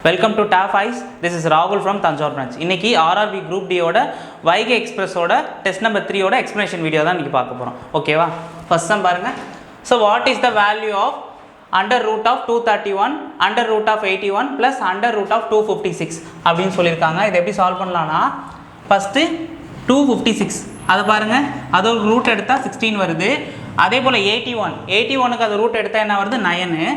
Welcome to top eyes. This is ராகுல் from Thanjavur branch. இன்னைக்கு RRB group டியோட வைகை எக்ஸ்பிரஸோட டெஸ்ட் நம்பர் 3யோட எக்ஸ்பிளனேஷன் வீடியோ தான் இன்றைக்கி பார்க்க போகிறோம். ஓகேவா? ஃபர்ஸ்ட் சம் பாருங்கள். So what is the value of under root of 231 under root of 81 plus under root of 256 அப்படின்னு சொல்லியிருக்காங்க. இதை எப்படி சால்வ் பண்ணலான்னா, ஃபஸ்ட்டு 256 அதை பாருங்கள், அது ஒரு ரூட் எடுத்தால் 16 வருது. அதே போல் 81க்கு அது ரூட் எடுத்தால் என்ன வருது? 9.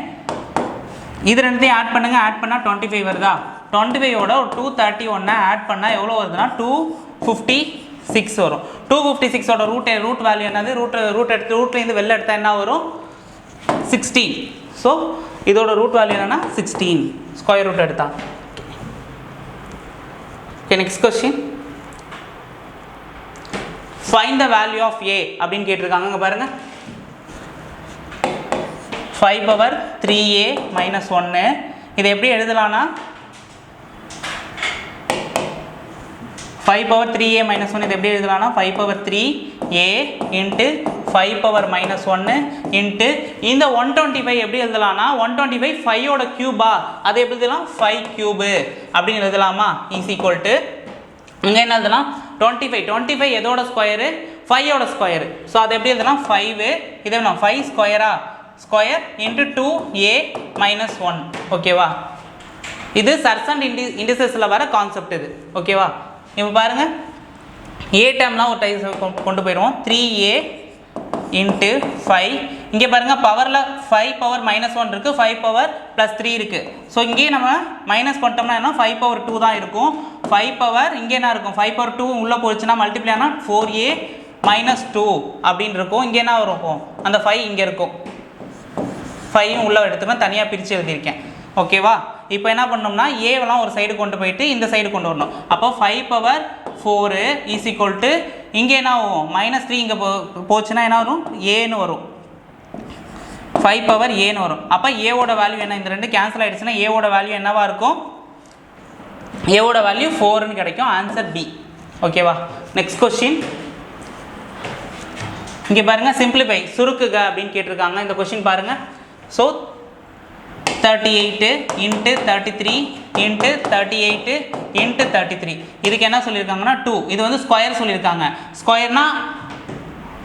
இது ரெண்டுத்தையும் ஆட் பண்ணுங்கள். ஆட் பண்ணால் 25 வருதா? 25ஓட ஒரு 231 ஆட் பண்ணால் எவ்வளோ வருதுன்னா 256 வரும். 256ஓட ரூட் வேல்யூ என்னது? ரூட்லேருந்து வெளில எடுத்தால் என்ன வரும்? 16. ஸோ இதோட ரூட் வேல்யூ என்னென்னா 16 ஸ்கொயர் ரூட் எடுத்தா. Okay, next question. Find the value of A அப்படின்னு கேட்டிருக்காங்க. இங்கே பாருங்கள், 5 பவர் 3a மைனஸ் 1. இதை எப்படி எழுதலான்னா, 5 பவர் 3a மைனஸ் 1 இதை எப்படி எழுதலான்னா 5 power 3a into 5 power minus 1 into இந்த 125 எப்படி எழுதலான்னா 125 5ஓட கியூபா, அதை எப்படி எழுதலாம்? 5 கியூபு அப்படின்னு எழுதலாமா? இஸ் ஈக்குவல் டு இங்கே என்ன எழுதலாம்? 25 எதோட ஸ்கொயரு? 5ஓட ஸ்கொயரு. ஸோ அதை எப்படி எழுதலாம்? 5 இதை 5 ஸ்கொயரா ஸ்கொயர் இன்ட்டு 2a மைனஸ் 1. ஓகேவா? இது சர்ஸ் அண்ட் இண்டிசஸில் வர கான்செப்ட் இது. ஓகேவா? இப்போ பாருங்கள், ஏ டேம்லாம் ஒரு டைம் கொண்டு போயிடுவோம். 3a into 5. இங்கே பாருங்கள், பவரில் 5 பவர் மைனஸ் 1 இருக்குது, 5 பவர் ப்ளஸ் 3 இருக்குது. ஸோ இங்கேயே நம்ம மைனஸ் பண்ணிட்டோம்னா என்ன? 5 பவர் 2 தான் இருக்கும். 5 பவர் இங்கே என்ன இருக்கும்? 5 பவர் 2 உள்ளே போச்சுன்னா மல்டிப்ளை ஆனால் 4a மைனஸ் 2 அப்படின்னு இருக்கும். இங்கே என்ன வரும்? அந்த 5 இங்கே இருக்கும். 5 உள்ளே எடுத்துக்கணும், தனியாக பிரித்து எழுதியிருக்கேன். ஓகேவா? இப்போ என்ன பண்ணோம்னா, ஏவெல்லாம் ஒரு சைடு கொண்டு போயிட்டு இந்த சைடு கொண்டு வரணும். அப்போ 5 பவர் 4 இஸ் ஈக்குவல் டு இங்கே என்ன ஆகும்? மைனஸ் 3 இங்கே போச்சுன்னா என்ன வரும்? ஏன்னு வரும். 5 பவர் ஏன்னு வரும். அப்போ ஏவோட வேல்யூ என்ன? இந்த ரெண்டு கேன்சல் ஆகிடுச்சுன்னா ஏவோட வேல்யூ என்னவா இருக்கும்? ஏவோட வேல்யூ 4ன்னு கிடைக்கும். Answer B. ஓகேவா? Next question. இங்கே பாருங்கள், சிம்பிளிஃபை சுருக்குக அப்படின்னு கேட்டிருக்காங்க. இந்த கொஸ்டின் பாருங்கள். So 38 into 33 into 38 into 33. இதுக்கு என்ன சொல்லியிருக்காங்கன்னா 2. இது வந்து ஸ்கொயர் சொல்லியிருக்காங்க. ஸ்கொயர்னா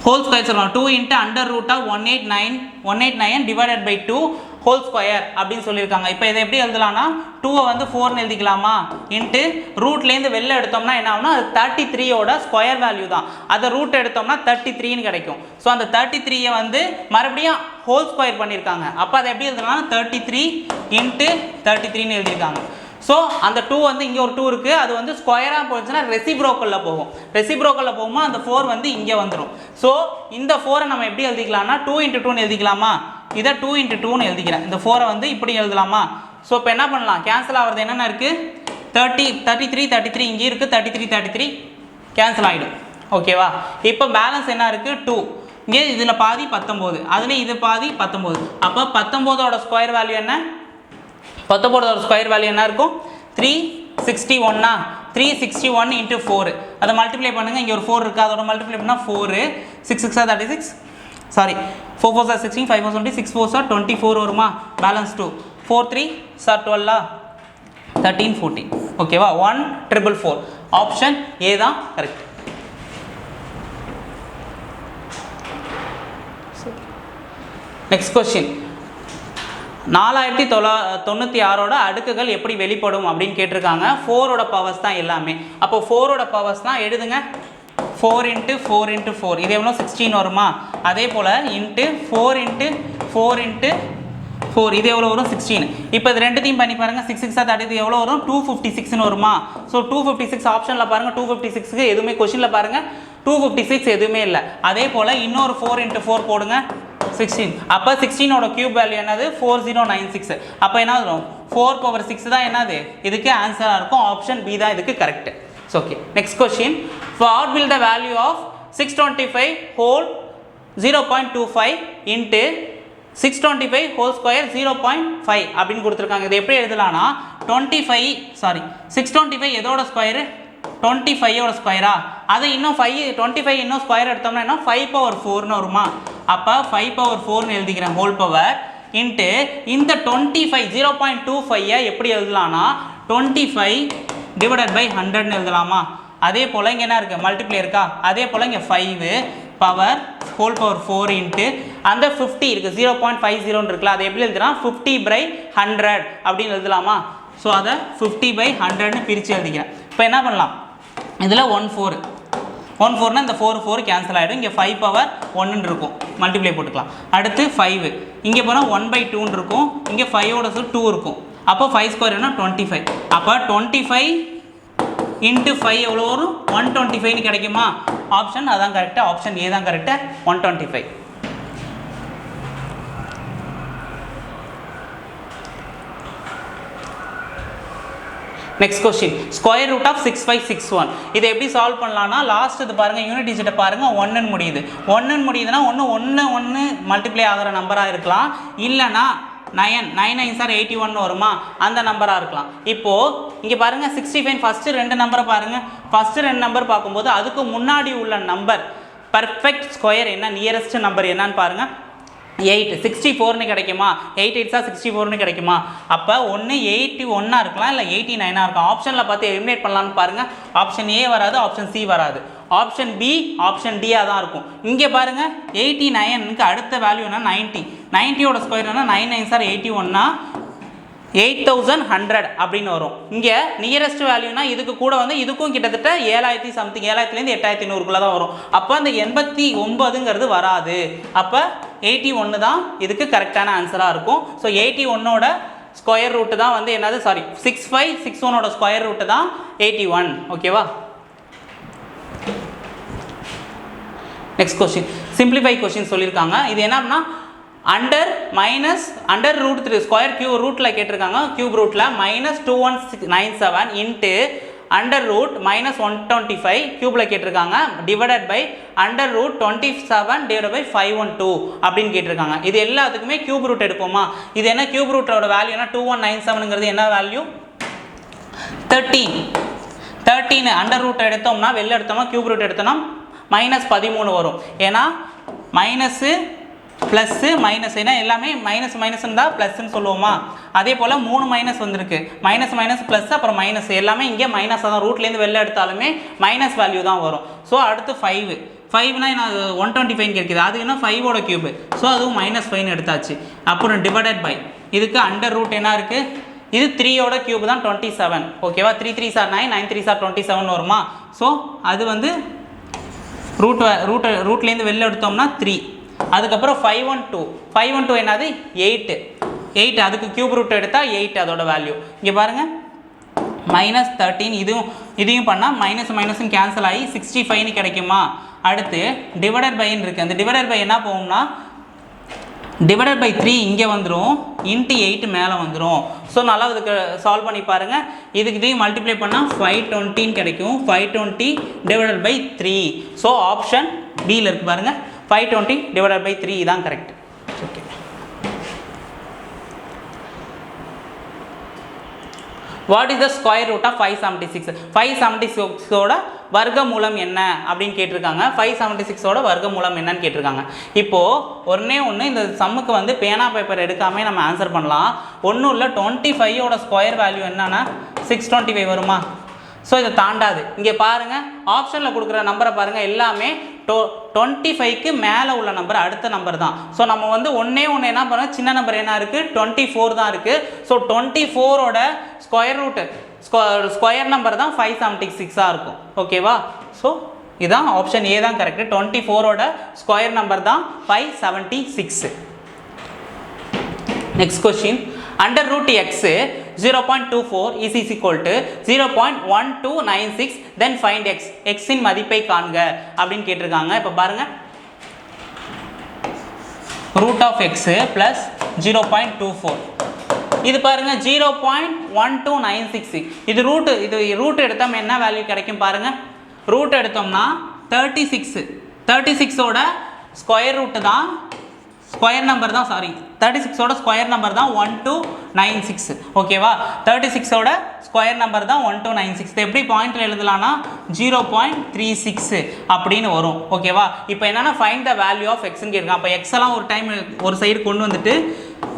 ஹோல் ஸ்கொயர் சொல்லலாம். 2 into under root of 189 divided by 2 whole square அப்படின்னு சொல்லியிருக்காங்க. இப்போ இதை எப்படி எழுதலாம்னா 2 வந்து 4ன்னு எழுதிக்கலாமா? இன்ட்டு ரூட்லேருந்து வெளில எடுத்தோம்னா என்ன ஆகும்னா அது 33ஓட ஸ்கொயர் வேல்யூ தான். அதை ரூட் எடுத்தோம்னா 33ன்னு கிடைக்கும். ஸோ அந்த 33 வந்து மறுபடியும் ஹோல் ஸ்கொயர் பண்ணியிருக்காங்க. அப்போ அதை எப்படி எழுதலாம்னா 33 இன்ட்டு 33ன்னு எழுதியிருக்காங்க. ஸோ அந்த 2 வந்து இங்கே ஒரு 2 இருக்குது, அது வந்து ஸ்கொயராக போச்சுன்னா ரெசிப்ரோக்கலில் போகும். ரெசிப்ரோக்கலில் போகும்போது அந்த 4 வந்து இங்கே வந்துடும். ஸோ இந்த 4ஐ நம்ம எப்படி எழுதிக்கலாம்னா 2 இன்ட்டு 2ன்னு எழுதிக்கலாமா? இதை 2 இன்ட்டு 2ன்னு எழுதிக்கிறேன். இந்த 4ஐ வந்து இப்படி எழுதலாமா? ஸோ இப்போ என்ன பண்ணலாம்? கேன்சல் ஆகிறது என்னென்ன இருக்குது? 33 இங்கே இருக்குது, 33 கேன்சல் ஆகிடும். ஓகேவா? இப்போ பேலன்ஸ் என்ன இருக்குது? 2. இங்கே இதில் பாதி 19, அதில் இது பாதி 19. அப்போ 19ஓட ஸ்கொயர் வேல்யூ என்ன? 19ஓட ஸ்கொயர் வேல்யூ என்ன இருக்கும்? 361. 361 இன்ட்டு 4 அதை மல்டிப்ளை பண்ணுங்கள். இங்கே ஒரு 4 இருக்குது, அதோட மல்டிப்ளை பண்ணால் 4 6 6 36, சாரி 4 4 16, 5 4 20, 6 4 24 வருமா? பேலன்ஸ் 2, 4 3 12, 13 14. ஓகேவா? 1444. ஆப்ஷன் ஏ தான் கரெக்ட். Next question. 4096ஓட அடுக்குகள் எப்படி வெளிப்படும் அப்படின்னு கேட்டிருக்காங்க. 4ஓட பவர்ஸ் தான் எல்லாமே. அப்போ 4ஓட பவர்ஸ் தான் எழுதுங்க. 4 இன்ட்டு 4 இன்ட்டு 4 இது எவ்வளோ? 16 வருமா? அதே போல் இன்ட்டு 4 இன்ட்டு 4 இன்ட்டு 4 இது எவ்வளோ வரும்? 16. இப்போ இது ரெண்டுத்தையும் பண்ணி பாருங்கள். 6 6 30 எவ்வளோ வரும்? 256ன்னு வருமா? ஸோ 256 ஆப்ஷனில் பாருங்கள். 256க்கு எதுவுமே கொஸ்டினில் பாருங்கள் 256 எதுவுமே இல்லை. அதே போல் இன்னொரு 4 இன்ட்டு 4 போடுங்க, 16. அப்போ 16ஓட கியூப் வேல்யூ என்னது? 4096. அப்போ என்ன வரும்? 4 பவர் 6 தான் என்னது இதுக்கு ஆன்சராக இருக்கும். ஆப்ஷன் பி தான் இதுக்கு correct. Okay, next question. What will the value of 625 whole 0.25 into 625 whole square 0.5 அப்படின்னு கொடுத்துருக்காங்க. இது எப்படி எழுதலாம்னா 625 எதோட ஸ்கொயரு? 25ஓட ஸ்கொயரா? அது இன்னும் 25 இன்னும் ஸ்கொயர் எடுத்தோம்னா என்ன? 5 பவர் 4ன்னு வருமா? அப்போ 5 பவர் 4ன்னு எழுதிக்கிறேன் ஹோல் பவர் இன்ட்டு இந்த 25 0.25 எப்படி எழுதலாம்னா 25 டிவைடட் பை 100ன்னு எழுதலாமா? அதே போல் இங்கே என்ன இருக்குது, மல்டிப்ளை இருக்கா, அதே போல் இங்கே 5 பவர் ஹோல் பவர் 4 இன்ட்டு அந்த 50 இருக்குது 0.50 இருக்குல்ல, அதை எப்படி எழுதுனா 50/100 அப்படின்னு எழுதலாமா? ஸோ அதை 50/100ன்னு பிரித்து எழுதிக்கிறேன். இப்போ என்ன பண்ணலாம், இதில் 1/4 இந்த 4 கேன்சல் ஆகிடும். இங்கே 5 பவர் 1ன்னு இருக்கும், மல்டிப்ளை போட்டுக்கலாம். அடுத்து 5 இங்கே போனால் 1/2ன்னு இருக்கும், இங்கே 5ஓட 2 இருக்கும். அப்போ 5 ஸ்கொயர் என்ன 25. அப்போ 25 இன்ட்டு 5 எவ்வளோ வரும் 125ன்னு கிடைக்குமா? ஆப்ஷன் அதான் கரெக்டாக, ஆப்ஷன் ஏ தான் கரெக்டாக 125. Next question, square root of 6561. இதை எப்படி சால்வ் பண்ணலாம்னா, லாஸ்ட் இது பாருங்கள், யூனிட் டிஜிட்டை பாருங்கள், 1ன்னு முடியுது. 1ன்னு முடியுதுன்னா 1 மல்டிப்ளை ஆகிற நம்பராக இருக்கலாம், இல்லைனா 9 9 சார் 81 வருமா, அந்த நம்பராக இருக்கலாம். இப்போது இங்கே பாருங்கள் 65 ஃபஸ்ட்டு 2 நம்பரை பாருங்கள். ஃபஸ்ட்டு 2 நம்பர் பார்க்கும்போது அதுக்கு முன்னாடி உள்ள நம்பர் பர்ஃபெக்ட் ஸ்கொயர் என்ன, நியரஸ்ட் நம்பர் என்னன்னு பாருங்கள். 8 64ன்னு கிடைக்குமா? 8 8 64ன்னு கிடைக்குமா? அப்போ ஒன்று 81 இருக்கலாம், இல்லை 89 இருக்கலாம். ஆப்ஷனில் பார்த்து எலிமினேட் பண்ணலான்னு பாருங்கள். ஆப்ஷன் ஏ வராது, ஆப்ஷன் சி வராது, ஆப்ஷன் பி ஆப்ஷன் டியாக தான் இருக்கும். இங்கே பாருங்கள் 89க்கு அடுத்த வேல்யூ என்ன 90. 90யோட ஸ்கொயர் என்ன 9 9 சார் 81னா 8100 அப்படின்னு வரும். இங்கே நியரஸ்ட் வேல்யூனா இதுக்கு கூட வந்து இதுக்கும் கிட்டத்தட்ட 7000 சம்திங், 7000லேருந்து 8100க்குள்ளே தான் வரும். அப்போ அந்த 89ங்கிறது வராது. அப்போ 81 தான் இதுக்கு கரெக்டான ஆன்சராக இருக்கும். ஸோ 81ஓட ஸ்கொயர் ரூட்டு தான் வந்து என்னது, சாரி 6561ஓட ஸ்கொயர் ரூட்டு தான் 81. ஓகேவா? நெக்ஸ்ட் கொஸ்டின், சிம்பிளிஃபை கொஸ்டின் சொல்லியிருக்காங்க. இது என்னன்னா அண்டர் ரூட் 3 ஸ்கொயர் கியூப் ரூட்டில் கேட்டிருக்காங்க. கியூப் ரூட்டில் -2197 இன்ட்டு அண்டர் ரூட் -125 கியூபில் கேட்டிருக்காங்க, divided by under root 27 divide by 512 அப்படின்னு கேட்டிருக்காங்க. இது எல்லாத்துக்குமே கியூப் ரூட் எடுப்போமா? இது என்ன கியூப் ரூட்டோட வேல்யூ என்ன 2197ங்கிறது என்ன வேல்யூ 13 அண்டர் ரூட் எடுத்தோம்னா வெளில எடுத்தோம்னா கியூப் ரூட் எடுத்தோம்னா -13 வரும். ஏன்னா மைனஸு ப்ளஸ்ஸு மைனஸ், ஏன்னா எல்லாமே மைனஸ் இருந்தால் ப்ளஸ்ன்னு சொல்லுவோமா? அதே போல் 3 மைனஸ் வந்திருக்கு, மைனஸ் ப்ளஸ் அப்புறம் மைனஸ், எல்லாமே இங்கே மைனஸாக தான், ரூட்லேருந்து வெளில எடுத்தாலுமே மைனஸ் வேல்யூ தான் வரும். ஸோ அடுத்து 5னா நான் 125 கிடைக்குது, அது என்ன 5ஓட கியூபு, ஸோ அதுவும் -5ன்னு எடுத்தாச்சு. அப்புறம் டிவைடட் பை இதுக்கு அண்டர் ரூட் என்ன இருக்குது, இது 3ஓட கியூப் தான் 27. ஓகேவா? 3 3 சார் 9 9 3 சார் 27 வருமா? ஸோ அது வந்து ரூட்லேருந்து வெளில எடுத்தோம்னா 3. அதுக்கப்புறம் 512 என்னது 8 அதுக்கு கியூப் ரூட் எடுத்தால் 8 அதோட வேல்யூ. இங்கே பாருங்கள் -13 இதையும் பண்ணால் மைனஸும் கேன்சல் ஆகி 65ன்னு கிடைக்குமா? அடுத்து டிவைடட் பைன்னு இருக்குது, அந்த டிவைடட் பை என்ன போகும்னா டிவைடட் பை 3 இங்கே வந்துடும், இன்ட்டு 8 மேலே வந்துடும். ஸோ நல்லா இதுக்கு சால்வ் பண்ணி பாருங்கள். இதுக்கு இதையும் மல்டிப்ளை பண்ணால் 520ன்னு கிடைக்கும். 520 டிவைடட் பை 3. ஸோ ஆப்ஷன் பியில் இருக்குது பாருங்கள், 520 டிவைடட் பை 3 தான் correct. Okay, what is the square root of 576? 576ஓட வர்க்க மூலம் என்ன அப்படின்னு கேட்டிருக்காங்க. 576ஓட வர்க்க மூலம் என்னன்னு கேட்டிருக்காங்க. இப்போது ஒன்று இந்த சம்முக்கு வந்து பேனா பேப்பர் எடுக்காமல் நம்ம ஆன்சர் பண்ணலாம். ஒன்றும் இல்லை, 25ஓட ஸ்கொயர் வேல்யூ என்னன்னா 625 வருமா? ஸோ இதை தாண்டாது. இங்கே பாருங்கள், ஆப்ஷனில் கொடுக்குற நம்பரை பாருங்கள், எல்லாமே 25க்கு மேலே உள்ள நம்பர் அடுத்த நம்பர் தான். ஸோ நம்ம வந்து ஒன்று என்ன பண்ணோம், சின்ன நம்பர் என்ன இருக்குது 24 தான் இருக்குது. ஸோ 24ஓட ஸ்கொயர் ரூட்டு ஸ்கொயர் நம்பர் தான் 576 இருக்கும். ஓகேவா? ஸோ இதுதான் ஆப்ஷன் ஏ தான் கரெக்டு. 24ஓட ஸ்கொயர் நம்பர் தான் 576. Next question, under root x 0.24 is equal to 0.1296, then find x. x இன் மதிப்பை காண்க அப்படின்னு கேட்டிருக்காங்க. இப்போ பாருங்க, ரூட் ஆஃப் x plus 0.24, இது பாருங்க 0.1296. இது ரூட் எடுத்தோம் என்ன வேல்யூ கிடைக்கும் பாருங்க. ரூட் எடுத்தோம்னா 36ஓட ஸ்கொயர் ரூட்டு தான், ஸ்கொயர் நம்பர் தான், சாரி 36ஓட ஸ்கொயர் நம்பர் தான் 1296. ஓகேவா? 36ஓட ஸ்கொயர் நம்பர் தான் 1296. எப்படி பாயிண்டில் எழுதலாம்னா 0.36 அப்படின்னு வரும். ஓகேவா? இப்போ என்னென்னா ஃபைண்ட் த வேல்யூ ஆஃப் எக்ஸ்ன்னு கேட்குறாங்க. அப்போ எக்ஸ் எல்லாம் ஒரு டைம் ஒரு சைடு கொண்டு வந்துட்டு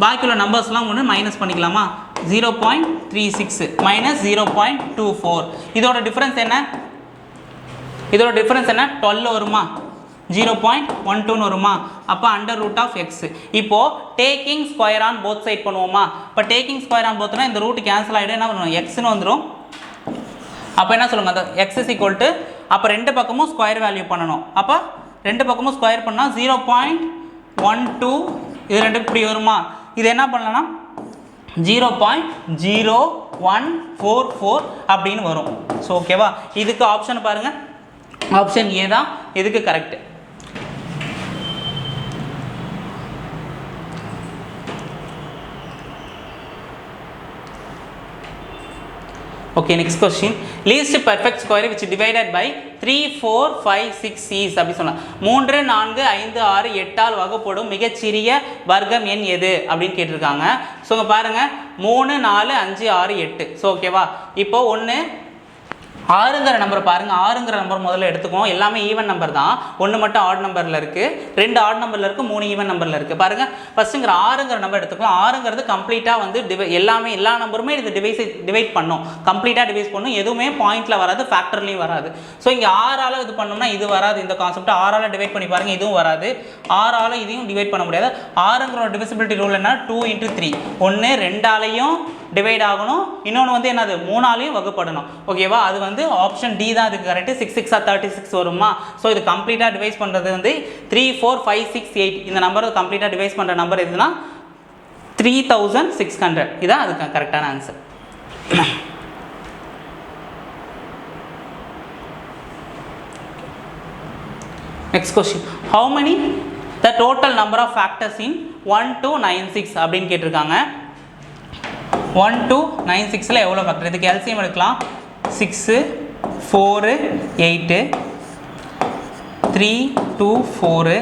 பாக்கி உள்ள நம்பர்ஸ்லாம் ஒன்று மைனஸ் பண்ணிக்கலாமா 0.36 மைனஸ் 0.24 இதோட டிஃப்ரென்ஸ் என்ன 12 வருமா 0.12 வருமா அப்போ அண்டர் ரூட் ஆஃப் எக்ஸ் இப்போது taking square on both side பண்ணுவோமா இப்போ டேக்கிங் ஸ்கொயர் ஆன் போத்னா இந்த ரூட் கேன்சல் ஆகிடும் என்ன பண்ணுவோம் எக்ஸ்னு வந்துடும் அப்போ என்ன சொல்லுங்கள் அந்த எக்ஸ் இஸ் ஈக்குவல் டு அப்போ ரெண்டு பக்கமும் ஸ்கொயர் வேல்யூ பண்ணணும் அப்போ ரெண்டு பக்கமும் ஸ்கொயர் பண்ணால் 0.12 இது ரெண்டு இப்படி வருமா இது என்ன பண்ணலாம்னா 0.0144 அப்படின்னு வரும் ஸோ ஓகேவா இதுக்கு ஆப்ஷன் பாருங்கள் ஆப்ஷன் ஏ தான் இதுக்கு correct okay next question least perfect square which divided by 3 4 5 6 is அப்படி சொன்னா 3 4 5 6 8 ஆல் வகுப்படும் மிகச்சிறிய வர்க்கம் எண் எது அப்படின்னு கேட்டிருக்காங்க ஸோ இங்கே பாருங்க 3 4 5 6 8 ஸோ ஓகேவா இப்போ ஒன்று ஆறுங்கிற நம்பர் பாருங்கள் ஆறுங்கிற நம்பர் முதல்ல எடுத்துக்குவோம் எல்லாமே ஈவன் நம்பர் தான் ஒன்று மட்டும் ஆட் நம்பரில் இருக்குது ரெண்டு ஆட் நம்பரில் இருக்குது 3 ஈவன் நம்பரில் இருக்குது பாருங்கள் ஃபஸ்ட்டுங்கிற ஆறுங்கிற நம்பர் எடுத்துக்கலாம் ஆறுங்கிறது கம்ப்ளீட்டாக வந்து எல்லாமே எல்லா நம்பருமே இது டிவைட் பண்ணும் கம்ப்ளீட்டாக டிவைஸ் பண்ணும் எதுவுமே பாயிண்டில் வராது ஃபேக்டர்லேயும் வராது ஸோ இங்கே ஆறால் இது பண்ணோம்னா இது வராது இந்த கான்செப்ட் ஆறால் டிவைட் பண்ணி பாருங்கள் இதுவும் வராது ஆறால் இதையும் டிவைட் பண்ண முடியாது ஆறுங்கிற டிவிசிபிலிட்டி ரூல் என்ன 2 × 3 ஒன்று ரெண்டாலையும் டிவைட் ஆகணும் இன்னொன்று வந்து என்னது 3ஆலையும் வகுப்படணும் ஓகேவா அது வந்து ஆப்ஷன் டி தான் அதுக்கு கரெக்ட் 6 6 36 வருமா ஸோ இது கம்ப்ளீட்டாக டிவைஸ் பண்ணுறது வந்து 3 4 5 6 8 இந்த நம்பரை கம்ப்ளீட்டாக டிவைஸ் பண்ணுற நம்பர் எதுனா 3600 இதான் அதுக்கு கரெக்டான answer next question how many the total number of factors in 1 to 96 அப்படின்னு கேட்டிருக்காங்க 1 to 96ல எவ்வளோ ஃபேக்டர் இதுக்கு எல்சிஎம் எடுக்கலாம் 6 4 8 3 2 4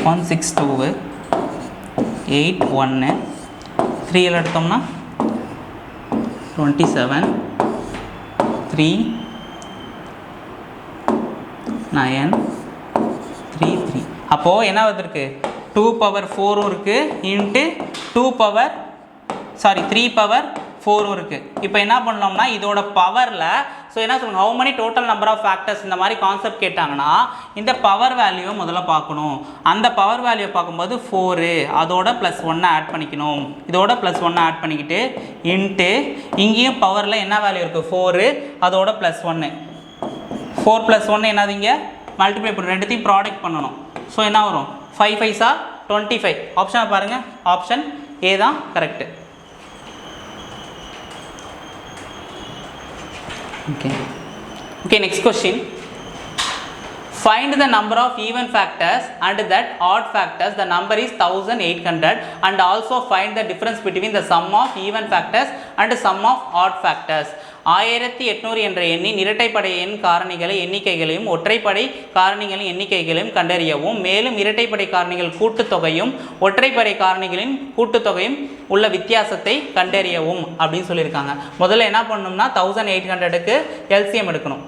1 6 2 8 1 3 எல்லாம் எடுத்தோம்னா 27 3 9 3 3 அப்போது என்ன வந்திருக்கு 2 power 4 இருக்குது இன்ட்டு 3 power 4 இருக்குது இப்போ என்ன பண்ணலாம்னா இதோட பவரில் ஸோ என்ன சொல்லுங்கள் how many total number of factors இந்த மாதிரி கான்செப்ட் கேட்டாங்கன்னா இந்த பவர் வேல்யூவை முதல்ல பார்க்கணும் அந்த பவர் வேல்யூவை பார்க்கும்போது 4 அதோட +1 ஆட் பண்ணிக்கணும் இதோட +1 ஆட் பண்ணிக்கிட்டு இன்ட்டு இங்கேயும் பவரில் என்ன வேல்யூ இருக்குது 4 அதோட +1 4 + 1 என்னதுங்க மல்டிப்ளை பண்ணி ரெண்டுத்தையும் ப்ராடக்ட் பண்ணணும் ஸோ என்ன வரும் 5 5s are 25 ஆப்ஷனை பாருங்கள் ஆப்ஷன் ஏ தான் correct okay next question find the number of even factors and that odd factors the number is 1800 and also find the difference between the sum of even factors and sum of odd factors 1800 என்ற எண்ணின் இரட்டைப்படை எண் காரணிகளை எண்ணிக்கைகளையும் ஒற்றைப்படை காரணிகளின் எண்ணிக்கைகளையும் கண்டறியவும் மேலும் இரட்டைப்படை காரணிகள் கூட்டுத்தொகையும் ஒற்றைப்படை காரணிகளின் கூட்டுத்தொகையும் உள்ள வித்தியாசத்தை கண்டறியவும் அப்படின்னு சொல்லியிருக்காங்க முதல்ல என்ன பண்ணணும்னா 1800க்கு எல்சிஎம் எடுக்கணும்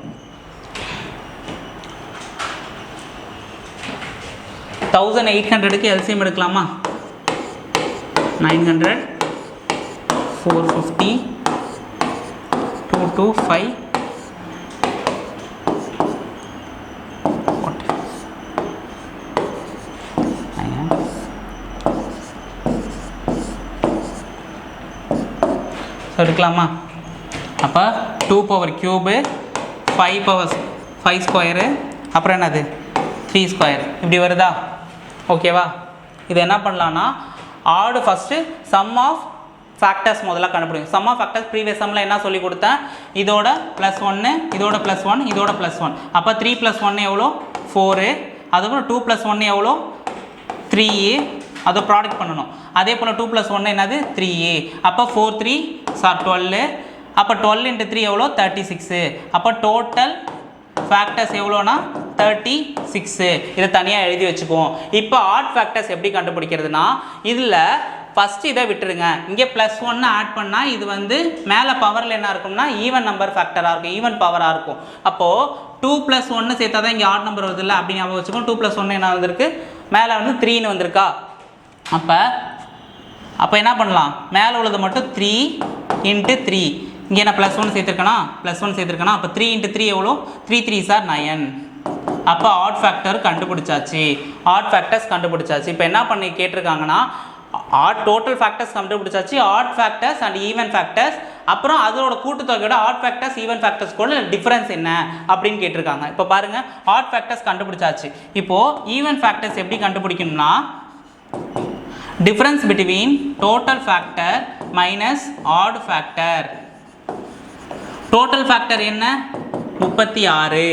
1800க்கு எல்சிஎம் எடுக்கலாமா 900 450 2 5 எடுக்கலாமா அப்போ 2 power cube 5 power 5 ஸ்கொயரு அப்புறம் என்னது 3 ஸ்கொயர் இப்படி வருதா ஓகேவா இது என்ன பண்ணலான்னா ஆடு ஃபஸ்ட்டு சம் ஆஃப் ஃபேக்டர்ஸ் முதல்ல கண்டுபிடிக்கும் சம் ஆஃப் ஃபேக்டர்ஸ் ப்ரீவியஸ் சம்மில் என்ன சொல்லி கொடுத்தேன் இதோட +1 இதோட +1 இதோட +1 அப்போ 3 + 1 எவ்வளோ 4 அதுக்கப்புறம் 2 + 1 எவ்வளோ 3 அதை ப்ராடக்ட் பண்ணணும் அதே போல் 2 + 1 என்னது 3 அப்போ 4 3 12 அப்போ 12 × 3 எவ்வளோ 36 அப்போ டோட்டல் ஃபேக்டர்ஸ் எவ்வளோனா 36 இதை தனியாக எழுதி வச்சுக்குவோம் இப்போ ஆட் ஃபேக்டர்ஸ் எப்படி கண்டுபிடிக்கிறதுனா இதில் ஃபஸ்ட்டு இதை விட்டுருங்க இங்கே +1 ஆட் பண்ணால் இது வந்து மேலே பவரில் என்ன இருக்கும்னா ஈவன் நம்பர் ஃபேக்டராக இருக்கும் ஈவன் பவராக இருக்கும் அப்போது 2 + 1 சேர்த்தா தான் இங்கே ஆட் நம்பர் வருது இல்லை அப்படி ஞாபகம் வச்சுக்கோம் 2 + 1 என்ன வந்திருக்கு மேலே வந்து 3ன்னு வந்திருக்கா. அப்போ என்ன பண்ணலாம், மேலே உள்ளது மட்டும் 3 × 3. இங்கே நான் +1 சேர்த்துருக்கேனா, +1 சேர்த்துருக்கேனா, அப்போ 3 × 3 எவ்வளோ, 3 3s are 9. அப்போ ஆட் ஃபேக்டர் கண்டுபிடிச்சாச்சு, ஆட் ஃபேக்டர்ஸ் கண்டுபிடிச்சாச்சு. இப்போ என்ன பண்ணி கேட்டிருக்காங்கன்னா டோட்டல் ஃபேக்டர்ஸ் கண்டுபிடிச்சாச்சு, odd factors and even factors, அப்புறம் அதோட கூட்டுத்தொகையோட ஆட் ஃபேக்டர்ஸ் ஈவன் ஃபேக்டர்ஸ் கூட டிஃபரன்ஸ் என்ன அப்படின்னு கேட்டிருக்காங்க. இப்போ பாருங்க, ஆட் ஃபேக்டர்ஸ் கண்டுபிடிச்சாச்சு. இப்போ ஈவன் ஃபேக்டர்ஸ் எப்படி கண்டுபிடிக்கணும்னா, difference between total factor minus odd factor. Total factor என்ன 36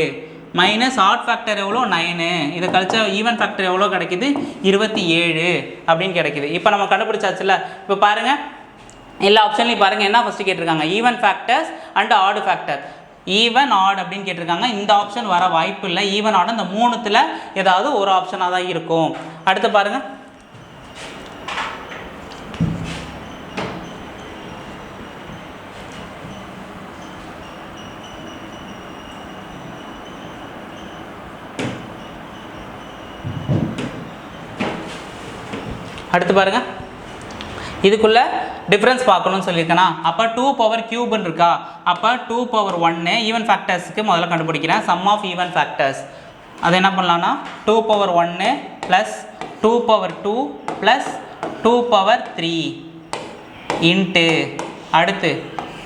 மைனஸ் ஆட் ஃபேக்டர் எவ்வளோ 9, இதை கழிச்சா ஈவன் ஃபேக்டர் எவ்வளோ கிடைக்குது 27 அப்படின்னு கிடைக்குது. இப்போ நம்ம கண்டுபிடிச்சாச்சுல. இப்போ பாருங்கள், எல்லா ஆப்ஷன்லையும் பாருங்கள் என்ன ஃபஸ்ட்டு கேட்டிருக்காங்க, even factors and odd factor. Even odd அப்படின்னு கேட்டிருக்காங்க. இந்த ஆப்ஷன் வர வாய்ப்பு இல்லை. ஈவன் ஆட் இந்த மூணுத்தில் ஏதாவது ஒரு ஆப்ஷனாக தான் இருக்கும். அடுத்து பாருங்கள், அடுத்து பாருங்கள், இதுக்குள்ளே டிஃப்ரென்ஸ் பார்க்கணும்னு சொல்லியிருக்கேனா. அப்போ 2 பவர் கியூப்னு இருக்கா, அப்போ 2 பவர் 1 ஈவன் ஃபேக்டர்ஸுக்கு முதல்ல கண்டுபிடிக்கிறேன். சம் ஆஃப் ஈவன் ஃபேக்டர்ஸ் அது என்ன பண்ணலான்னா 2 power 1 plus 2 power 2 plus 2 power 3 into அடுத்து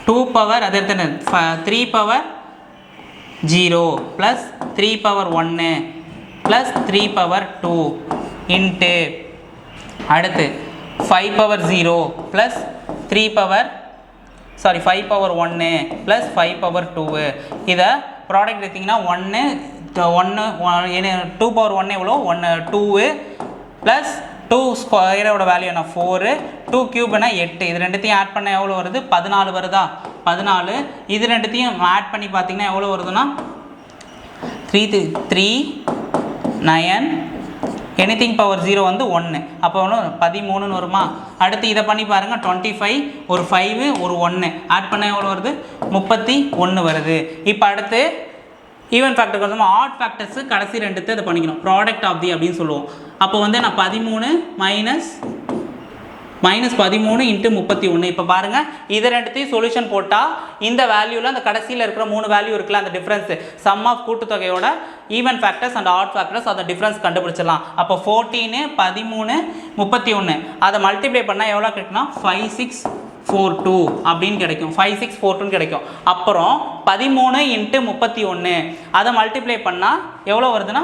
2 பவர் அது எடுத்து 3 power 0 plus 3 power 1 plus 3 power 2 into அடுத்து 5 power 0 plus 3 power 5 power 1 plus 5 power 2. இதை ப்ராடக்ட் எடுத்திங்கன்னா 2 பவர் 1 எவ்வளோ 2 ப்ளஸ் 2 ஸ்கொயரோட வேல்யூ என்ன 4, 2 கியூப்னா 8. இது ரெண்டுத்தையும் ஆட் பண்ண எவ்வளோ வருது 14 வருதா, 14. இது ரெண்டுத்தையும் ஆட் பண்ணி பார்த்தீங்கன்னா எவ்வளோ வருதுன்னா 3 9 எனிதிங் பவர் 0 வந்து 1, அப்போ 13ன்னு வருமா. அடுத்து இதை பண்ணி பாருங்கள், 25 ஒரு 5 ஒரு 1 ஆட் பண்ண எவ்வளோ வருது 31 வருது. இப்போ அடுத்து ஈவன் ஃபேக்டர் கொஞ்சம் ஆட் ஃபேக்டர்ஸு கடைசி ரெண்டுத்தை இதை பண்ணிக்கணும், ப்ராடக்ட் ஆஃப் தி அப்படின்னு சொல்லுவோம். அப்போ வந்து நான் 13 மைனஸ் 13 × 31. இப்போ பாருங்கள், இது ரெண்டுத்தையும் சொல்யூஷன் போட்டால் இந்த வேல்யூவில் அந்த கடைசியில் இருக்கிற 3 வேல்யூ இருக்குல்ல, அந்த டிஃப்ரென்ஸ் சம் ஆஃப் கூட்டுத்தொகையோட even factors and odd factors அந்த டிஃப்ரென்ஸ் கண்டுபிடிச்சிடலாம். அப்போ 14 13 31 அதை மல்டிப்ளை பண்ணால் எவ்வளோ கிடைக்குன்னா 5642 அப்படின்னு கிடைக்கும், 5642 கிடைக்கும். அப்புறம் 13 × 31 அதை மல்டிப்ளை பண்ணால் எவ்வளோ வருதுன்னா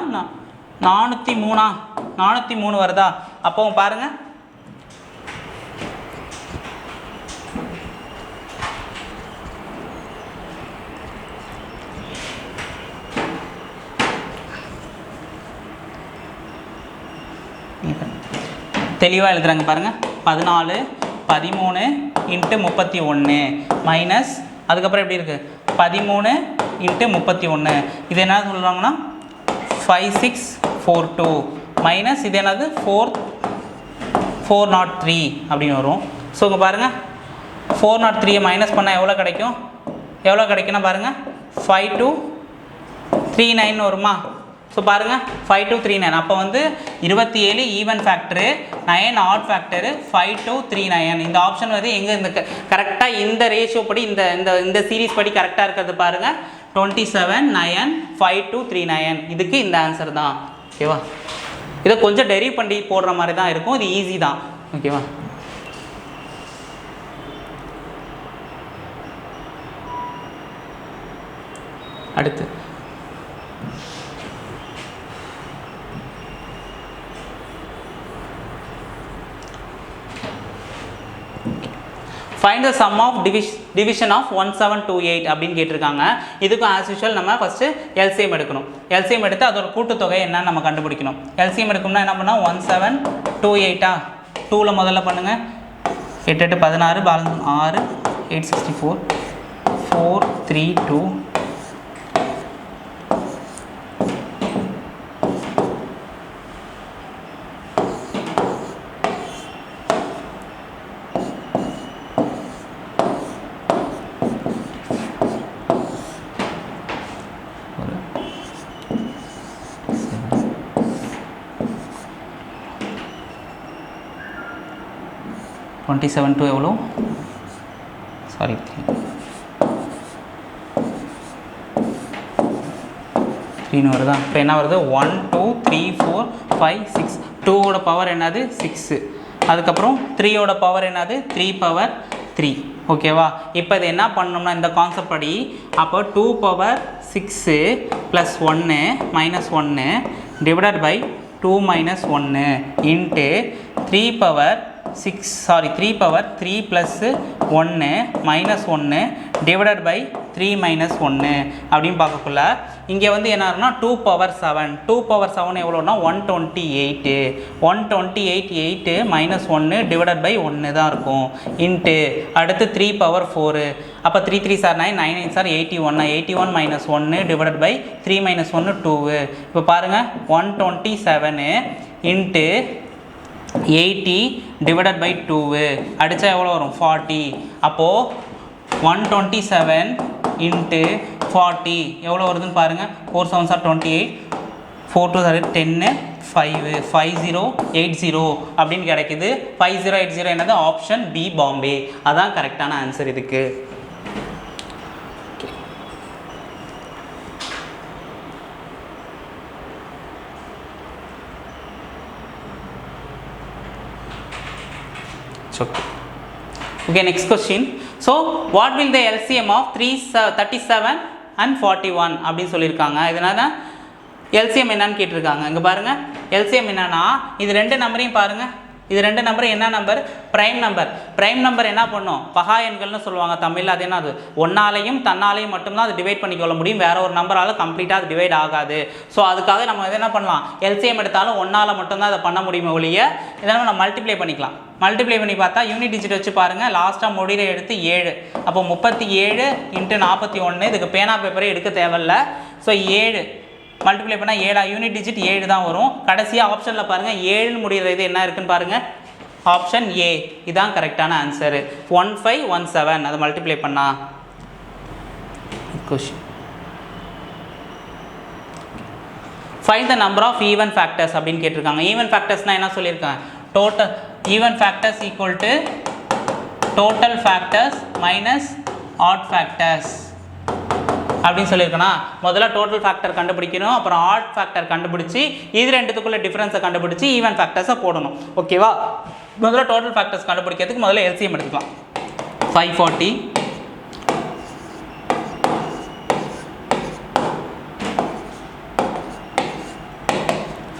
403 வருதா. அப்போ பாருங்கள், தெளிவாக எழுதுறாங்க பாருங்கள், 14 13 × 31 மைனஸ் அதுக்கப்புறம் எப்படி இருக்குது 13 × 31. இது என்ன சொல்கிறாங்கன்னா 5642 மைனஸ் இது என்னது 403 அப்படின்னு வரும். ஸோ இங்கே பாருங்கள், 403 மைனஸ் பண்ணால் எவ்வளோ கிடைக்குன்னா பாருங்கள் 5239 வருமா. ஸோ பாருங்கள் 5239. அப்போ வந்து 27 ஈவன் ஃபேக்டரு, 9 ஆட் ஃபேக்டரு, 5239. இந்த ஆப்ஷன் வந்து எங்கே இந்த கரெக்டாக இந்த ரேஷியோ படி இந்த சீரீஸ் படி கரெக்டாக இருக்கிறது பாருங்கள் 27 9 5239. இதுக்கு இந்த ஆன்சர் தான். ஓகேவா, இதை கொஞ்சம் டெரிவ் பண்ணி போடுற மாதிரி தான் இருக்கும், இது ஈஸி தான். ஓகேவா, அடுத்து find the sum of division of 1728 அப்படின்னு கேட்டிருக்காங்க. இதுக்கும் ஆஸ் யூஷுவல் நம்ம ஃபஸ்ட்டு எல்சிஎம் எடுக்கணும். எல்சிஎம் எடுத்து அதோட கூட்டுத்தொகை என்னன்னு நம்ம கண்டுபிடிக்கணும். எல்சிஎம் எடுக்கணும்னா என்ன பண்ணால் 1728 2ல் முதல்ல பண்ணுங்கள், 8 8 16 பேலன்ஸ் 6 864 432 7 27 to எவ்வளோ, சாரி 3 வருதா. இப்போ என்ன வருது, 1 2 3 4 5 6, 2ஓட பவர் என்னது 6, அதுக்கப்புறம் 3ஓட பவர் என்னது 3 பவர் 3. ஓகேவா. இப்போ இது என்ன பண்ணணும்னா இந்த கான்செப்ட் படி, அப்போ 2 power 6 plus 1 minus 1 divided by 2 minus 1 into 3 power 3 plus 1 minus 1 divided by 3 minus 1 அப்படின்னு பார்க்கக்குள்ள இங்கே வந்து என்ன ஆகும்னா 2 பவர் 7 எவ்வளோனா 128 8 மைனஸ் 1 டிவைடட் பை 1 தான் இருக்கும் இன்ட்டு அடுத்து 3 பவர் 4, அப்போ 3 3 சார் 9 9 9 சார் 81 மைனஸ் 1 டிவைடட் பை 3 மைனஸ் 1 2. இப்போ பாருங்கள் 127 இன்ட்டு 80 டிவைடட் பை 2 அடித்தா எவ்வளோ வரும் 40. அப்போது 127 இன்ட்டு 40 எவ்வளோ வருதுன்னு பாருங்கள். 4 7 சார் 28, 4 2 சார் 10 5 5080 அப்படின்னு கிடைக்குது. 5080 என்னது, ஆப்ஷன் பி பாம்பே. அதான் கரெக்டான ஆன்சர் இதுக்கு. Okay, next question. So what will the LCM of 37 and 41 அப்படின்னு சொல்லியிருக்காங்க. இதனால LCM என்னன்னு கேட்டிருக்காங்க. இங்கே பாருங்கள், LCM என்னன்னா இது ரெண்டு நம்பரையும் பாருங்கள். இது ரெண்டு நம்பர் என்ன நம்பர், ப்ரைம் நம்பர் என்ன பண்ணும், பகா எண்கள்னு சொல்லுவாங்க தமிழில். அது என்னது, ஒன்னாலையும் தன்னாலையும் மட்டும்தான் அது டிவைட் பண்ணிக்கொள்ள முடியும், வேற ஒரு நம்பரால் கம்ப்ளீட்டாக அது டிவைட் ஆகாது. ஸோ அதுக்காக நம்ம என்ன பண்ணலாம், எல்சிஎம் எடுத்தாலும் ஒன்றால் மட்டும்தான் அதை பண்ண முடியுமே ஒழிய இதனால் நம்ம மல்டிப்ளை பண்ணிக்கலாம். மல்டிப்ளை பண்ணி பார்த்தா யூனிட் டிஜிட் வச்சு பாருங்கள், லாஸ்ட்டாக முடிகிற எடுத்து 7, அப்போ 37 × 41. இதுக்கு பேனா பேப்பரே எடுக்க தேவையில்லை. ஸோ 7 மல்டிப்ளை பண்ணால் 7, யூனிட் டிஜிட் 7 தான் வரும். கடைசியாக ஆப்ஷனில் பாருங்கள் 7 முடிகிறது என்ன இருக்குன்னு பாருங்கள், ஆப்ஷன் ஏ. இதுதான் கரெக்டான ஆன்சரு. 1517 அதை மல்டிப்ளை பண்ணா question. Find the number of even factors அப்படின்னு கேட்டிருக்காங்க. ஈவன் ஃபேக்டர்ஸ்னால் என்ன சொல்லியிருக்காங்க, total even factors equal to total factors minus odd factors அப்படின்னு சொல்லியிருக்கேன்னா, முதல்ல டோட்டல் ஃபேக்டர் கண்டுபிடிக்கணும், அப்புறம் ஆட் ஃபேக்டர் கண்டுபிடிச்சி இது ரெண்டுத்துக்குள்ள டிஃபரன்ஸை கண்டுபிடிச்சி ஈவன் ஃபேக்டர்ஸை போடணும். ஓகேவா. முதல்ல டோட்டல் ஃபேக்டர்ஸ் கண்டுபிடிக்கிறதுக்கு முதல்ல எல்சிஎம் எடுத்துக்கலாம். 540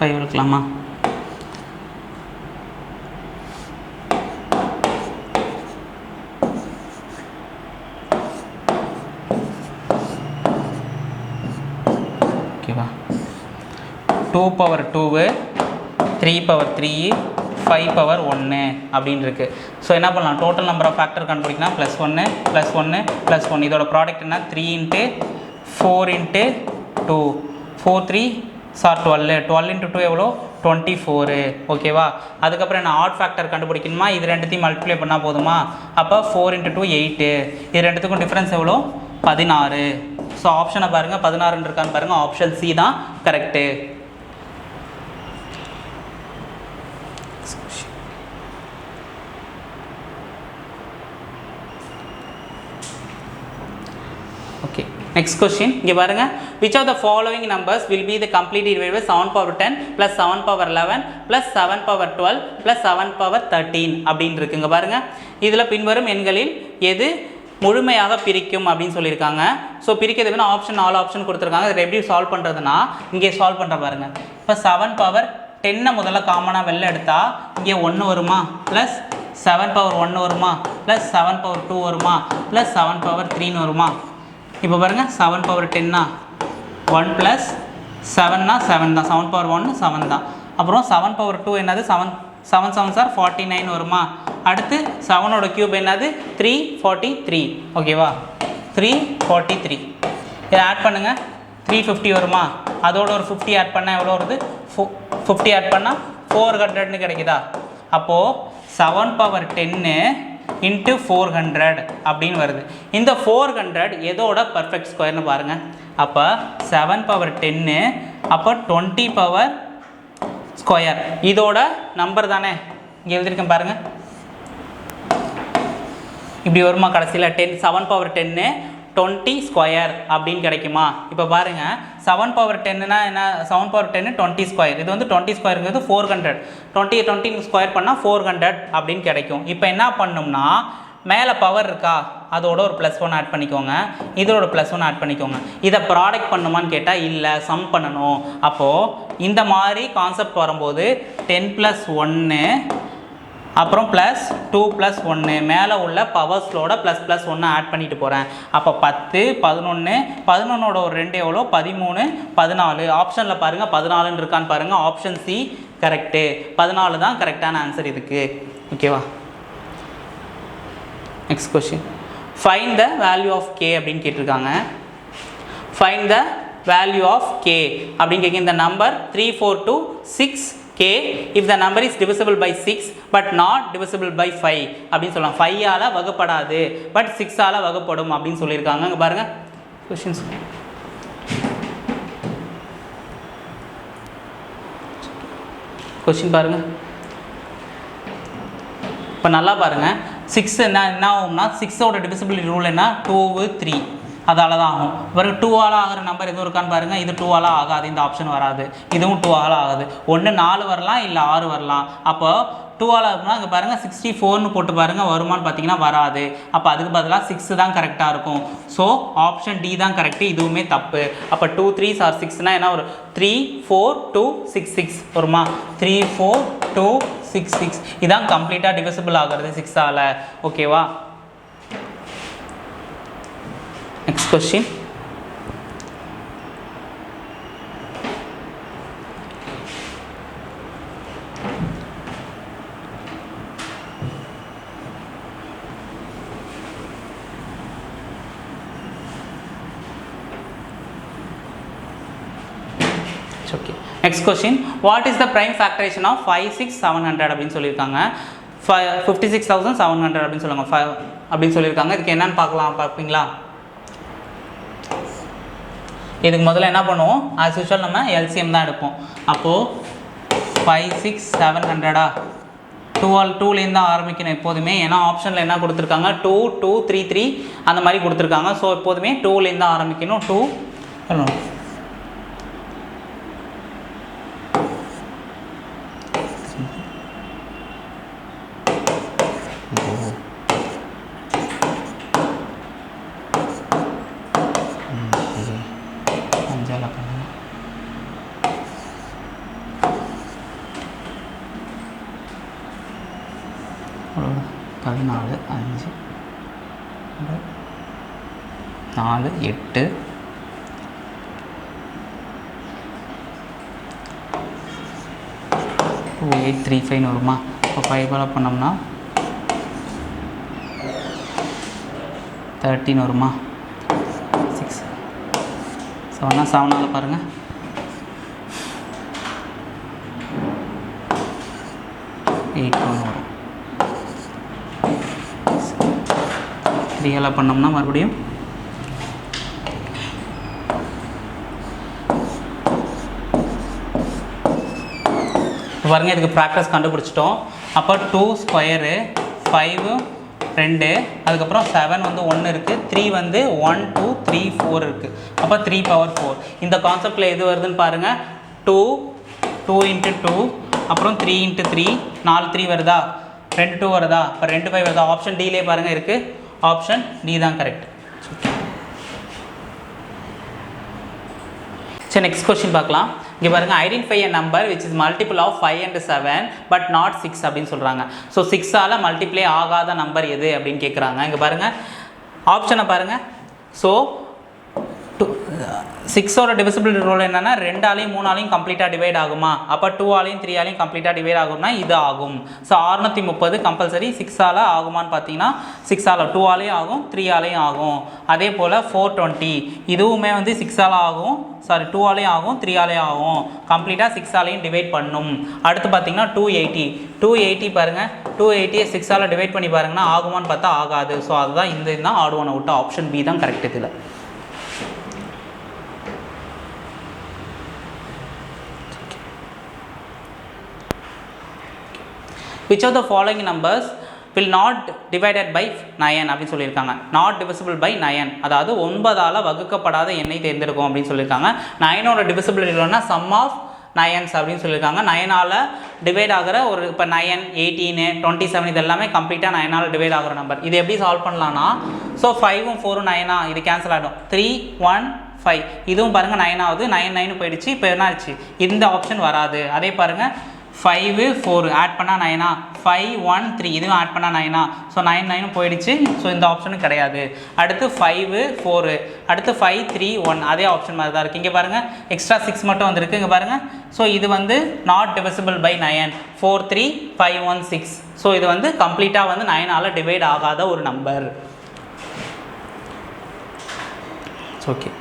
5 இருக்கலாமா, ஓகேவா. 2 பவர் 2 3 பவர் 3 5 பவர் 1 அப்படின்னு இருக்கு. ஸோ என்ன பண்ணலாம், டோட்டல் நம்பர் ஆஃப் ஃபேக்டர் கண்டுபிடிக்கலாம். +1 +1 +1 இதோட ப்ராடக்ட் என்ன, 3 × 4 × 2 4 3 சார் 12 12 × 2 எவ்வளோ 24. ஓகேவா. அதுக்கப்புறம் என்ன ஆட் ஃபேக்டர் கண்டுபிடிக்கணுமா, இது ரெண்டுத்தையும் மல்டிப்ளை பண்ணால் போதுமா. அப்போ 4 × 2 8, இது ரெண்டுத்துக்கும் டிஃப்ரென்ஸ் எவ்வளோ 16. ஸோ ஆப்ஷனை பாருங்கள் 16 இருக்கான்னு பாருங்கள், ஆப்ஷன் சி தான் கரெக்டு. ஓகே, நெக்ஸ்ட் கொஸ்டின் இங்கே பாருங்கள். which of the following numbers will be the complete divided by 7 power 10 plus 7 power 11 plus 7 power 12 plus 7 power 13 அப்படின்னு இருக்குங்க. பாருங்கள், இதில் பின்வரும் எண்களில் எது முழுமையாக பிரிக்கும் அப்படின்னு சொல்லியிருக்காங்க. ஸோ பிரிக்கிறது வேணும், ஆப்ஷன் 4 ஆப்ஷன் கொடுத்துருக்காங்க. இதை எப்படி சால்வ் பண்ணுறதுனா, இங்கே சால்வ் பண்ணுற பாருங்கள். இப்போ 7 பவர் 10 முதல்ல காமனாக வெளில எடுத்தால் இங்கே 1 வருமா, ப்ளஸ் 7 பவர் 1 வருமா, ப்ளஸ் 7 பவர் 2 வருமா, ப்ளஸ் 7 பவர் 3 வருமா. இப்போ பாருங்கள் 7 பவர் 10னா 1 ப்ளஸ் 7னா 7 தான், 7 பவர் 1 7 தான். அப்புறம் 7 பவர் 2 என்னது 7 7 சார் 49 வருமா. அடுத்து 7ஓட கியூப் என்னது 343. ஓகேவா, 343. இதை ஆட் பண்ணுங்கள், 350 வருமா. அதோட ஒரு 50 ஆட் பண்ணால் எவ்வளோ வருது, 50 ஆட் பண்ணால் 400ன்னு கிடைக்குதா. அப்போது 7 பவர் 10 × 400 அப்படின்னு வருது. இந்த 400 எதோட பர்ஃபெக்ட் ஸ்கொயர்னு பாருங்கள். அப்போ 7 பவர் 10 அப்போ 20 பவர் ஸ்கொயர் இதோட நம்பர் தானே. இங்கே எழுதியிருக்கேன் பாருங்கள், இப்படி வருமா கடைசியில் 10 7 power 10 20 ஸ்கொயர் அப்படின்னு கிடைக்குமா? இப்போ பாருங்கள் 7 power 10னா என்ன? 7 power 10 20 ஸ்கொயர். இது வந்து 20 ஸ்கொயருங்கிறது 400. 20 ஸ்கொயர் பண்ணால் 400 அப்படின்னு கிடைக்கும். இப்போ என்ன பண்ணணும்னா மேலே பவர் இருக்கா, அதோட ஒரு +1 ஆட் பண்ணிக்கோங்க, இதோட +1 ஆட் பண்ணிக்கோங்க. இதை ப்ராடக்ட் பண்ணுமான்னு கேட்டால் இல்லை, சம் பண்ணணும். அப்போது இந்த மாதிரி கான்செப்ட் வரும்போது 10 + 1 அப்புறம் +2 + 1 மேலே உள்ள பவர்ஸ்லோட +1 ஆட் பண்ணிட்டு போகிறேன். அப்போ 10 11 11ஓட ஒரு 2 எவ்வளோ? 13 14. ஆப்ஷனில் பாருங்கள் 14 இருக்கான்னு பாருங்கள். Option C correct. 14 தான் கரெக்டான ஆன்சர் இதுக்கு. ஓகேவா? Next question, find the value of K அப்படின்னு கேட்டிருக்காங்க. Find the value of K அப்படின்னு கேட்க இந்த number 342 6k if the number is divisible by 6 but not divisible by 5 அப்படின்னு சொல்லலாம். 5 ஆல வகுப்படாது பட் 6 ஆல வகுப்படும் அப்படின்னு சொல்லியிருக்காங்க. அங்கே பாருங்க கொஸ்டின்ஸ். கொஸ்டின் பாருங்க. இப்போ நல்லா பாருங்கள். 6 என்ன ஆகும்னா 6ஓட டிவிசிபிலிட்டி ரூல் என்ன? 2 3 அதால தான் ஆகும். பிறகு 2ஆல் ஆகிற நம்பர் எதுவும் இருக்கான்னு பாருங்கள். இது 2ஆல் ஆகாது, இந்த ஆப்ஷன் வராது. இதுவும் 2ஆல் ஆகாது. ஒன்று 4 வரலாம், இல்லை 6 வரலாம். அப்போ 2ஆல் ஆகும்னா இங்கே பாருங்கள் 64ன்னு போட்டு பாருங்கள், வருமானு பார்த்தீங்கன்னா வராது. அப்போ அதுக்கு பதிலாக 6 தான் கரெக்டாக இருக்கும். ஸோ ஆப்ஷன் டி தான் கரெக்டு, இதுவுமே தப்பு. அப்போ 2 3s are 6னா என்ன ஒரு 3 4 2 6 6 வருமா? 3 4 2 6 6 இதான் கம்ப்ளீட்டாக டிவிசிபிள் ஆகிறது 6ஆல். ஓகேவா? Next question, okay. Next question, what is the prime factorisation of 56700 அப்படின்னு சொல்லியிருக்காங்க. 56,700 அப்படின்னு சொல்லுவாங்க 5 அப்படின்னு சொல்லியிருக்காங்க. இதுக்கு என்னன்னு பார்ப்பீங்களா? இதுக்கு முதல்ல என்ன பண்ணுவோம்? ஆஸ் யூஷுவல் நம்ம எல்சிஎம் தான் எடுப்போம். அப்போது 56700 2லேருந்து தான் ஆரம்பிக்கணும் எப்போதுமே. ஏன்னா ஆப்ஷனில் என்ன கொடுத்துருக்காங்க? 2 2 3 3 அந்த மாதிரி கொடுத்துருக்காங்க. ஸோ எப்போதுமே 2லேருந்து தான் ஆரம்பிக்கணும். 2 14 5 4 8 2835 வருமா? இப்போ 5 பண்ணோம்னா 13 வருமா? 6 7 பாருங்கள் 8 வரும். 3 பண்ணோம்னா மறுபடியும் பாருங்கள். இதுக்கு ப்ராக்டிஸ் கண்டுபிடிச்சிட்டோம். அப்போ 2 ஸ்கொயரு 5 2 அதுக்கப்புறம் 7 வந்து 1 இருக்குது, 3 வந்து 1 2 3 4 இருக்குது. அப்போ 3 பவர் 4. இந்த கான்செப்டில் எது வருதுன்னு பாருங்கள். 2 2 × 2 அப்புறம் 3 × 3 4 3 வருதா? 2 2 வருதா? இப்போ 2 5 வருதா? ஆப்ஷன் டிலே பாருங்கள் இருக்குது. ஆப்ஷன் டி தான் கரெக்ட். சரி, நெக்ஸ்ட் கொஸ்டின் பார்க்கலாம். இங்கே பாருங்கள், identify a number which is multiple of 5 and 7 but not 6 அப்படின்னு சொல்கிறாங்க. ஸோ 6ஆல் மல்டிப்ளை ஆகாத நம்பர் எது அப்படின்னு கேட்குறாங்க. இங்கே பாருங்கள் ஆப்ஷனை பாருங்கள். ஸோ 6ஓட டிவிசிபிலிட்டி ரூல் என்னென்னா 2ஆலையும் 3ஆலையும் கம்ப்ளீட்டாக டிவைட் ஆகுமா? அப்போ 2ஆலையும் 3ஆலையும் கம்ப்ளீட்டாக டிவைட் ஆகும்னா இது ஆகும். ஸோ 630 கம்பல்சரி 6ஆல் ஆகுமான்னு பார்த்தீங்கன்னா 6ஆல் 2ஆலையும் ஆகும் 3ஆலையும் ஆகும். அதே போல் 420 இதுவுமே வந்து 6ஆல் ஆகும், 2ஆலையும் ஆகும் 3ஆலையும் ஆகும். கம்ப்ளீட்டாக 6ஆலையும் டிவைட் பண்ணும். அடுத்து பார்த்தீங்கன்னா 280 பாருங்கள். 280 6ஆல் டிவைட் பண்ணி பாருங்கன்னா ஆகுமான்னு பார்த்தா ஆகாது. ஸோ அதுதான் இந்த இதுதான் odd one out. Option B தான் கரெக்ட். இதில் which of the following numbers will not divided by 9 அப்படின்னு சொல்லியிருக்காங்க. not divisible by 9, அதாவது 9ஆல் வகுக்கப்படாத எண்ணை தேர்ந்தெடுக்கும் அப்படின்னு சொல்லியிருக்காங்க. 9ஓட டிவிசிபிலிட்டி இல்லைன்னா sum of 9s அப்படின்னு சொல்லியிருக்காங்க. 9ஆல் டிவைட் ஆகிற ஒரு இப்போ 9, 18, 27 இது எல்லாமே கம்ப்ளீட்டாக 9ஆல் டிவைட் ஆகிற நம்பர். இது எப்படி சால்வ் பண்ணலான்னா, ஸோ 5ம் 4ம் 9 இது கேன்சல் ஆகிடும். 3, 1, 5 இதுவும் பாருங்கள் 9 ஆகுது. 9, 9 போயிடுச்சு. இப்போ என்ன ஆச்சு, இந்த ஆப்ஷன் வராது. அதே பாருங்கள் 5, 4 ஆட் பண்ணால் 9, 5, 1, 3 இதுவும் ஆட் பண்ணால் 9, ஸோ 9, 9 போயிடுச்சு. ஸோ இந்த ஆப்ஷனும் கிடையாது. அடுத்து 5, 4 அடுத்து 5, 3, 1 அதே ஆப்ஷன் மாதிரி தான் இருக்குது. இங்கே பாருங்கள் எக்ஸ்ட்ரா 6 மட்டும் வந்துருக்கு. இங்கே பாருங்கள், ஸோ இது வந்து நாட் டிவிசிபிள் பை 9, 4, 3, 5, 1, 6. ஸோ இது வந்து கம்ப்ளீட்டாக வந்து 9ஆல் டிவைட் ஆகாத ஒரு number. Okay,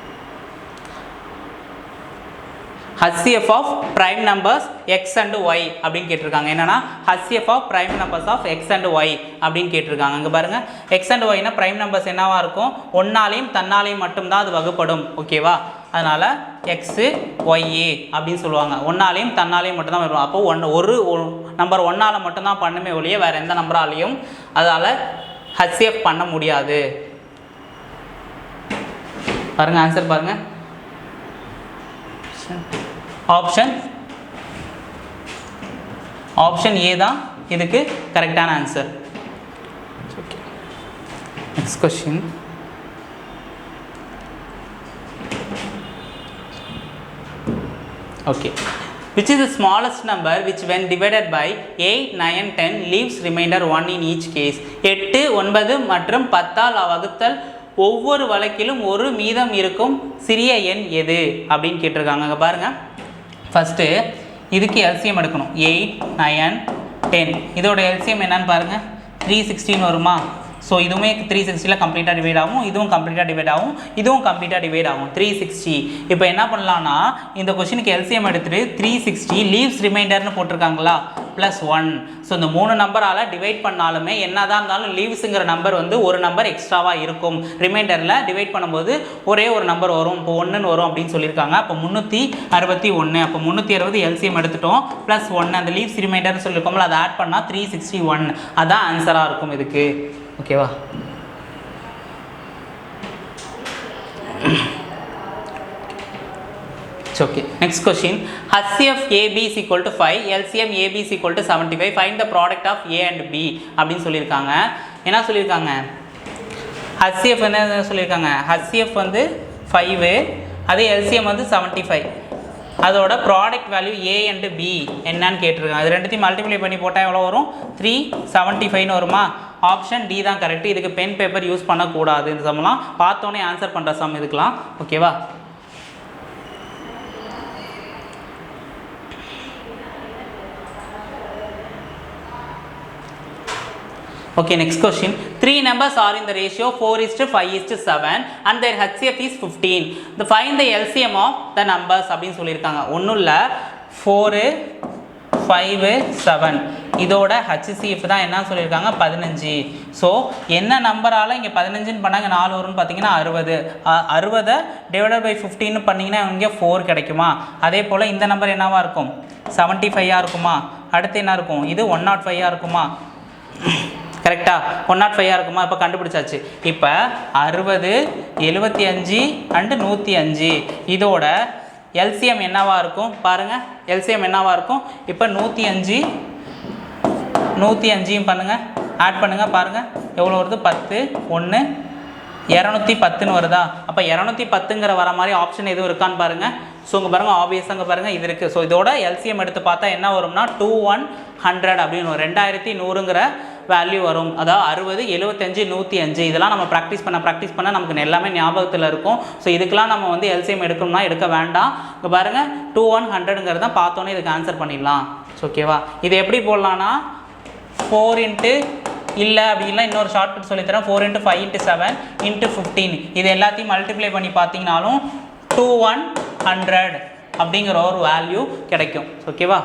HCF of prime numbers x and y அப்படின்னு கேட்டிருக்காங்க. என்னன்னா HCF of prime numbers of x and y அப்படின்னு கேட்டிருக்காங்க. இங்கே பாருங்கள் x and y னா prime numbers என்னவா இருக்கும், ஒன்னாலையும் தன்னாலையும் மட்டும்தான் அது வகுப்படும். ஓகேவா, அதனால் x y அப்படின்னு சொல்லுவாங்க. ஒன்னாலையும் தன்னாலையும் மட்டும்தான் வரும். அப்போ ஒரு நம்பர் ஒன்றால் மட்டும்தான் பண்ணுமே ஒழிய வேறு எந்த நம்பராலையும் அதால் HCF பண்ண முடியாது. பாருங்கள் ஆன்சர் பாருங்கள், ஆப்ஷன் ஏ தான் இதுக்கு கரெக்டான answer. Next question, okay, which is the smallest number which when divided by 8, 9, 10 leaves remainder 1 in each case. 8, 9 மற்றும் 10ஆல் வகுத்தல் ஒவ்வொரு வழக்கிலும் ஒரு மீதம் இருக்கும் சிறிய எண் எது அப்படின்னு கேட்டிருக்காங்க. அங்கே பாருங்கள், ஃபஸ்ட்டு இதுக்கு எல்சிஎம் எடுக்கணும். 8, 9, 10 இதோட எல்சிஎம் என்னன்னு பாருங்கள், 316 வருமா. ஸோ இதுவுமே 360 கம்ப்ளீட்டாக டிவைட் ஆகும், இதுவும் கம்ப்ளீட்டாக டிவைட் ஆகும், இதுவும் கம்ப்ளீட்டாக டிவைட் ஆகும். 360. இப்போ என்ன பண்ணலான்னா, இந்த கொஸ்டினுக்கு எல்சிஎம் எடுத்துகிட்டு 360 லீவ்ஸ் ரிமைண்டர்னு போட்டிருக்காங்களா +1. ஸோ இந்த 3 நம்பரால் டிவைட் பண்ணாலுமே என்னதான் இருந்தாலும் லீவ்ஸுங்கிற நம்பர் வந்து ஒரு நம்பர் எக்ஸ்ட்ராவாக இருக்கும். ரிமைண்டரில் டிவைட் பண்ணும்போது ஒரே ஒரு நம்பர் வரும், இப்போ 1ன்னு வரும் அப்படின்னு சொல்லியிருக்காங்க. அப்போ 361. அப்போ 360 எல்சிஎம் எடுத்துட்டோம், +1 அந்த லீவ்ஸ் ரிமைண்டர்னு சொல்லியிருக்கோம்ல, அதை ஆட் பண்ணால் 361. அதான் ஆன்சராக இருக்கும் இதுக்கு. ஓகேவா, okay. Next question, HCF AB is equal to 5, LCM AB is equal to 75, find the product of A and B அப்படின்னு சொல்லியிருக்காங்க. என்ன சொல்லியிருக்காங்க, HCF என்ன சொல்லியிருக்காங்க, HCF வந்து 5, அதே LCM வந்து 75, அதோட product value A and B என்னன்னு கேட்டிருக்காங்க. அது ரெண்டுத்தையும் மல்டிப்ளை பண்ணி போட்டால் எவ்வளோ வரும், 375ன்னு வருமா. ஆப்ஷன் டி தான் கரெக்ட். இதுக்கு பென் பேப்பர் யூஸ் பண்ணக்கூடாது. இந்த சம்லாம் பார்த்தோன்னே ஆன்சர் பண்ணுற சம் இதுக்கெலாம். ஓகேவா, okay. Next question, 3 numbers are in the ratio 4:5:7 and their HCF is 15. The find the LCM of the numbers அப்படின்னு சொல்லியிருக்காங்க. ஒன்றும் இல்லை, 4, 5, 7 இதோட HCF தான் என்ன சொல்லியிருக்காங்க, 15. ஸோ என்ன நம்பரால் இங்கே 15ன்னு பண்ணாங்க 4 வரும்னு பார்த்தீங்கன்னா 60. 60 டிவைடட் பை 15 பண்ணிங்கன்னா இங்கே 4 கிடைக்குமா. அதே போல் இந்த நம்பர் என்னவாக இருக்கும், 75 இருக்குமா. அடுத்து என்ன இருக்கும், இது 105 இருக்குமா. கரெக்டாக 105 இருக்குமா. இப்போ கண்டுபிடிச்சாச்சு. இப்போ 60, 75 அண்டு 105 இதோட எல்சிஎம் என்னவாக இருக்கும் பாருங்கள். எல்சிஎம் என்னவாக இருக்கும், இப்போ 105 பண்ணுங்கள், ஆட் பண்ணுங்கள், பாருங்கள் எவ்வளோ வருது, 10, 1, 210ன்னு வருதா. அப்போ 210ங்கிற வர மாதிரி ஆப்ஷன் எதுவும் இருக்கான்னு பாருங்கள். ஸோ இங்கே பாருங்கள், ஆப்வியஸாக இங்கே பாருங்கள் இது இருக்குது. ஸோ இதோட எல்சிஎம் எடுத்து பார்த்தா என்ன வரும்னா 2100 அப்படின்னு 2100ங்கிற வேல்யூ வரும். அதாவது 60, 75, 105 இதெல்லாம் நம்ம ப்ராக்டிஸ் பண்ண நமக்கு எல்லாமே ஞாபகத்தில் இருக்கும். ஸோ இதுக்கெலாம் நம்ம வந்து எல்சிஎம் எடுக்கணும்னா எடுக்க வேண்டாம். இங்கே பாருங்கள் 2100ங்கிறது தான் பார்த்தோன்னே இதுக்கு ஆன்சர் பண்ணிடலாம். ஓகேவா, இது எப்படி போடலான்னா 4 இல்லை அப்படின்னா இன்னொரு ஷார்ட்கட் சொல்லித்தரேன். 4 × 5 × 7 × 15 இது எல்லாத்தையும் மல்டிப்ளை பண்ணி பார்த்தீங்கனாலும் 2100 அப்படிங்கிற ஒரு வேல்யூ கிடைக்கும். ஓகேவா,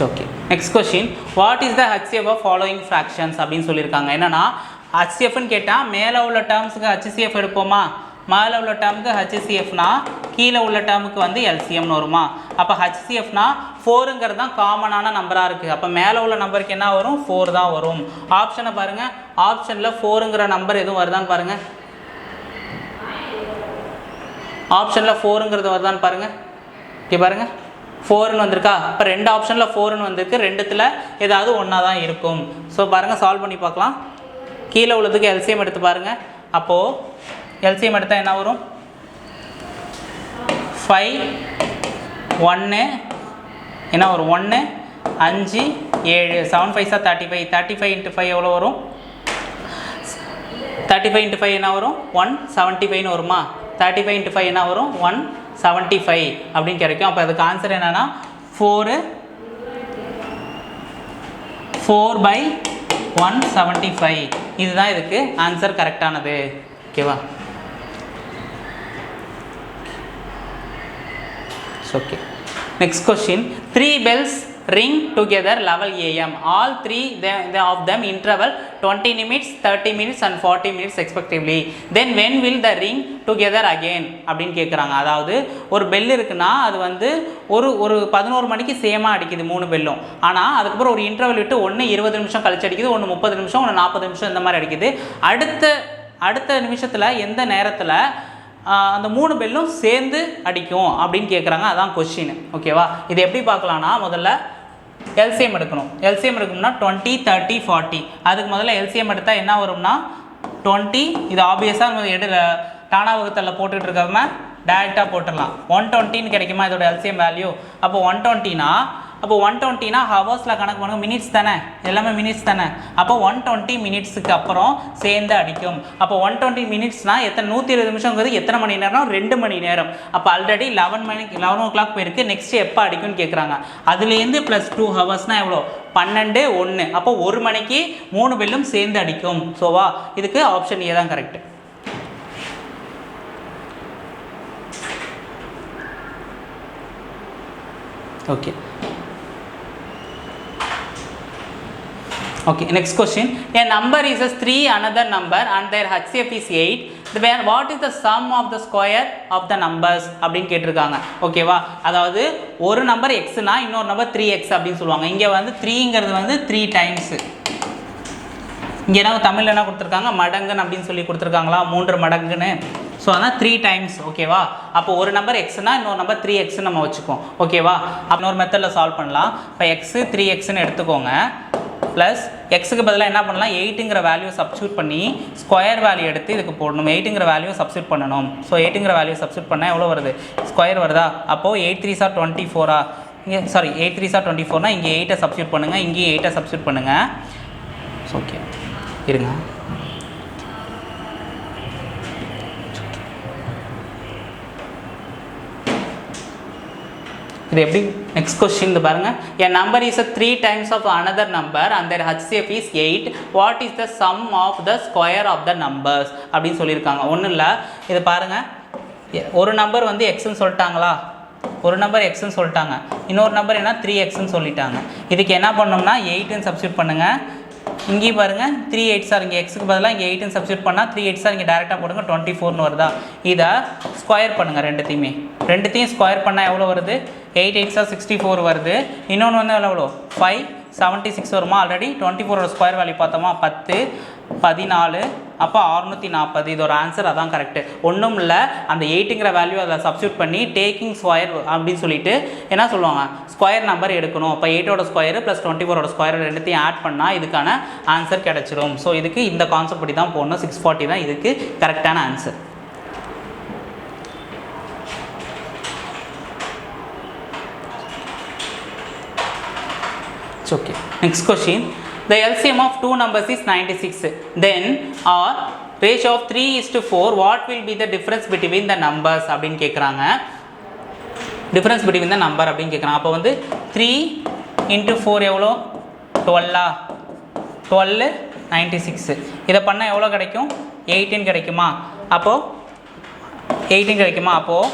okay. Next question, what is the HCF of following fractions அப்படின்னு சொல்லியிருக்காங்க. என்னன்னா ஹச்சிஎஃப்னு கேட்டால் மேலே உள்ள டேர்ம்ஸுக்கு ஹச்சிசிஎஃப் எடுப்போமா, மேலே உள்ள டேர்முக்கு ஹச்சிசிஎஃப்னா கீழே உள்ள டேர்முக்கு வந்து எல்சிஎம்னு வருமா. அப்போ ஹச்சிசிஎஃப்னா 4ங்கிறது தான் காமனான நம்பராக இருக்குது. அப்போ மேலே உள்ள நம்பருக்கு என்ன வரும், 4 தான் வரும். ஆப்ஷனை பாருங்கள், ஆப்ஷனில் 4ங்கிற நம்பர் எதுவும் வருதான்னு பாருங்கள், ஆப்ஷனில் 4ங்கிறது வருதான்னு பாருங்கள். ஓகே பாருங்கள் 4ன்னு வந்திருக்கா. இப்போ 2 ஆப்ஷனில் 4ன்னு வந்திருக்கு, 2த்தில் ஏதாவது ஒன்றா தான் இருக்கும். ஸோ பாருங்கள் சால்வ் பண்ணி பார்க்கலாம். கீழே உள்ளதுக்கு எல்சிஎம் எடுத்து பாருங்கள். அப்போது எல்சிஎம் எடுத்தால் என்ன வரும், 5 1 என்ன வரும், 1 5 7 7 5 35, 35 × 5 எவ்வளோ வரும், 35 × 5 என்ன வரும், 175ன்னு வருமா. 35 × 5 என்ன வரும், 175 அப்படின்னு கிடைக்கும். அப்போ அதுக்கு ஆன்சர் என்னன்னா 4/175. இதுதான் இதுக்கு ஆன்சர் கரெக்டானது. ஓகேவா. Okay. Next question. 3 bells ring together level AM. All 3 of them interval 20 minutes, 30 minutes and 40 minutes respectively. Then when will the ring together again அப்படின்னு கேட்குறாங்க. அதாவது ஒரு பெல் இருக்குன்னா அது வந்து ஒரு 11 மணிக்கு சேமாக அடிக்குது 3 பெல்லும். ஆனால் அதுக்கப்புறம் ஒரு இன்டர்வல் விட்டு ஒன்று 20 நிமிஷம் கழிச்சு அடிக்குது, ஒன்று 30 நிமிஷம், ஒன்று 40 நிமிஷம், இந்த மாதிரி அடிக்குது. அடுத்த நிமிஷத்தில் எந்த நேரத்தில் அந்த 3 பெல்லும் சேர்ந்து அடிக்கும் அப்படின்னு கேட்குறாங்க. அதான் கொஸ்டின். ஓகேவா. இது எப்படி பார்க்கலான்னா, முதல்ல எல்சிஎம் எடுக்கணும். எல்சிஎம் எடுக்கணும்னா 20 30 40. அதுக்கு முதல்ல எல்சிஎம் எடுத்தால் என்ன வரும்னா 20. இது ஆப்வியஸாக நம்ம டானா வகுத்தலில் போட்டுட்டு இருக்காம டேரெக்டாக போட்டுடலாம். 120ன்னு கிடைக்குமா இதோட எல்சிஎம் வேல்யூ. அப்போ 120னா ஹவர்ஸில் கணக்கு பண்ணுங்க, மினிட்ஸ் தானே, எல்லாமே மினிட்ஸ் தானே. அப்போ 120 மினிட்ஸுக்கு அப்புறம் சேர்ந்து அடிக்கும். அப்போ 120 மினிட்ஸ்னால் எத்தனை, 120 நிமிஷங்கிறது எத்தனை மணி நேரம், 2 மணி நேரம். அப்போ ஆல்ரெடி 11 o'clock போயிருக்கு. நெக்ஸ்ட் எப்போ அடிக்கும்னு கேட்குறாங்க. அதுலேருந்து +2 ஹவர்ஸ்னால் எவ்வளோ, 12 1. அப்போ 1 மணிக்கு 3 பெல்லும் சேர்ந்து அடிக்கும். ஸோவா, இதுக்கு ஆப்ஷன் ஏ தான் correct. Okay. Okay, next question. A number is a 3 another number and their HCF is 8. What is the sum of the square of the numbers அப்படின்னு கேட்டிருக்காங்க. ஓகேவா. அதாவது ஒரு நம்பர் எக்ஸ்னா இன்னொரு நம்பர் 3x அப்படின்னு சொல்லுவாங்க. இங்கே வந்து 3ங்கிறது வந்து 3 டைம்ஸு. இங்கே என்ன தமிழில் என்ன கொடுத்துருக்காங்க, மடங்குன்னு அப்படின்னு சொல்லி கொடுத்துருக்காங்களா, 3 மடங்குன்னு. ஸோ அதான் 3 டைம்ஸ். ஓகேவா. அப்போ ஒரு நம்பர் எக்ஸ்னா இன்னொரு நம்பர் 3xன்னு நம்ம வச்சுக்கோம். ஓகேவா. அப்போ இன்னொரு மெத்தடில் சால்வ் பண்ணலாம். இப்போ எக்ஸு 3xன்னு எடுத்துக்கோங்க. ப்ளஸ் எக்ஸுக்கு பதிலாக என்ன பண்ணலாம், 8ங்கிற வேல்யூ சப்ஸ்டியூட் பண்ணி ஸ்கொயர் வேல்யூ எடுத்து இதுக்கு போடணும். 8ங்கிற வேல்யூ சப்ஸ்டியூட் பண்ணணும். ஸோ 8ங்கிற வேல்யூ சப்ஸ்டியூட் பண்ணால் எவ்வளோ வருது, ஸ்கொயர் வருதா. அப்போது 8 3s are 24. இங்கே 8 3s are 24னா இங்கே 8ஐ சப்ஸ்டியூட் பண்ணுங்கள், இங்கேயும் 8ஐ சப்ஸ்டியூட் பண்ணுங்கள். ஓகே இருங்க. இது எப்படி, நெக்ஸ்ட் கொஸ்டின் பாருங்க. a number is a 3 times of another number and their HCF is 8. what is the sum of the square of the numbers அப்படின்னு சொல்லியிருக்காங்க. ஒன்றும் இல்லை, இது பாருங்க. ஒரு நம்பர் வந்து எக்ஸ்ன்னு சொல்லிட்டாங்களா, ஒரு நம்பர் எக்ஸ்ன்னு சொல்லிட்டாங்க, இன்னொரு நம்பர் என்ன 3xன்னு சொல்லிட்டாங்க. இதுக்கு என்ன பண்ணோம்னா 8ன்னு சப்ஸ்டியூட் பண்ணுங்கள். இங்கேயும் பாருங்கள் 3 8s are இங்கே எக்ஸுக்கு பதிலாக இங்கே 8ன்னு சப்ஸ்டியூட் பண்ணால் 3 8s are இங்கே டேரெக்டாக போடுங்க, 24ன்னு வருதா. இதை ஸ்கொயர் பண்ணுங்கள், ரெண்டுத்தையும் ஸ்கொயர் பண்ணால் எவ்வளோ வருது, 8 8s are 64 வருது. இன்னொன்று வந்து எவ்வளோ 576 வருமா. ஆல்ரெடி 24ஓட ஸ்கொயர் வேல்யூ பார்த்தோமா 10 14, அப்போ 640. இதோட ஆன்சர் அதான் கரெக்டு. ஒன்றும் இல்லை, அந்த 8ங்கிற வேல்யூ அதில் சப்ஸ்டியூட் பண்ணி டேக்கிங் ஸ்கொயர் அப்படின்னு சொல்லிட்டு என்ன சொல்லுவாங்க, ஸ்கொயர் நம்பர் எடுக்கணும். இப்போ 8ஓட ஸ்கொயர் ப்ளஸ் 24ஓட ஸ்கொயர் ரெண்டுத்தையும் ஆட் பண்ணால் இதுக்கான ஆன்சர் கிடச்சிரும். ஸோ இதுக்கு இந்த கான்செப்ட் படி தான் போடணும். 640 தான் இதுக்கு கரெக்டான answer. Okay. Next question. The LCM of two numbers is 96. Then or ratio of 3:4, what will be the difference between the numbers அப்படின்னு கேட்குறாங்க. டிஃப்ரென்ஸ் பிட்வீன் த நம்பர் அப்படின்னு கேட்குறாங்க. அப்போ வந்து 3 × 4 எவ்வளோ, 12 96. இதை பண்ணால் எவ்வளோ கிடைக்கும், 18 கிடைக்குமா. அப்போது 18 கிடைக்குமா. அப்போது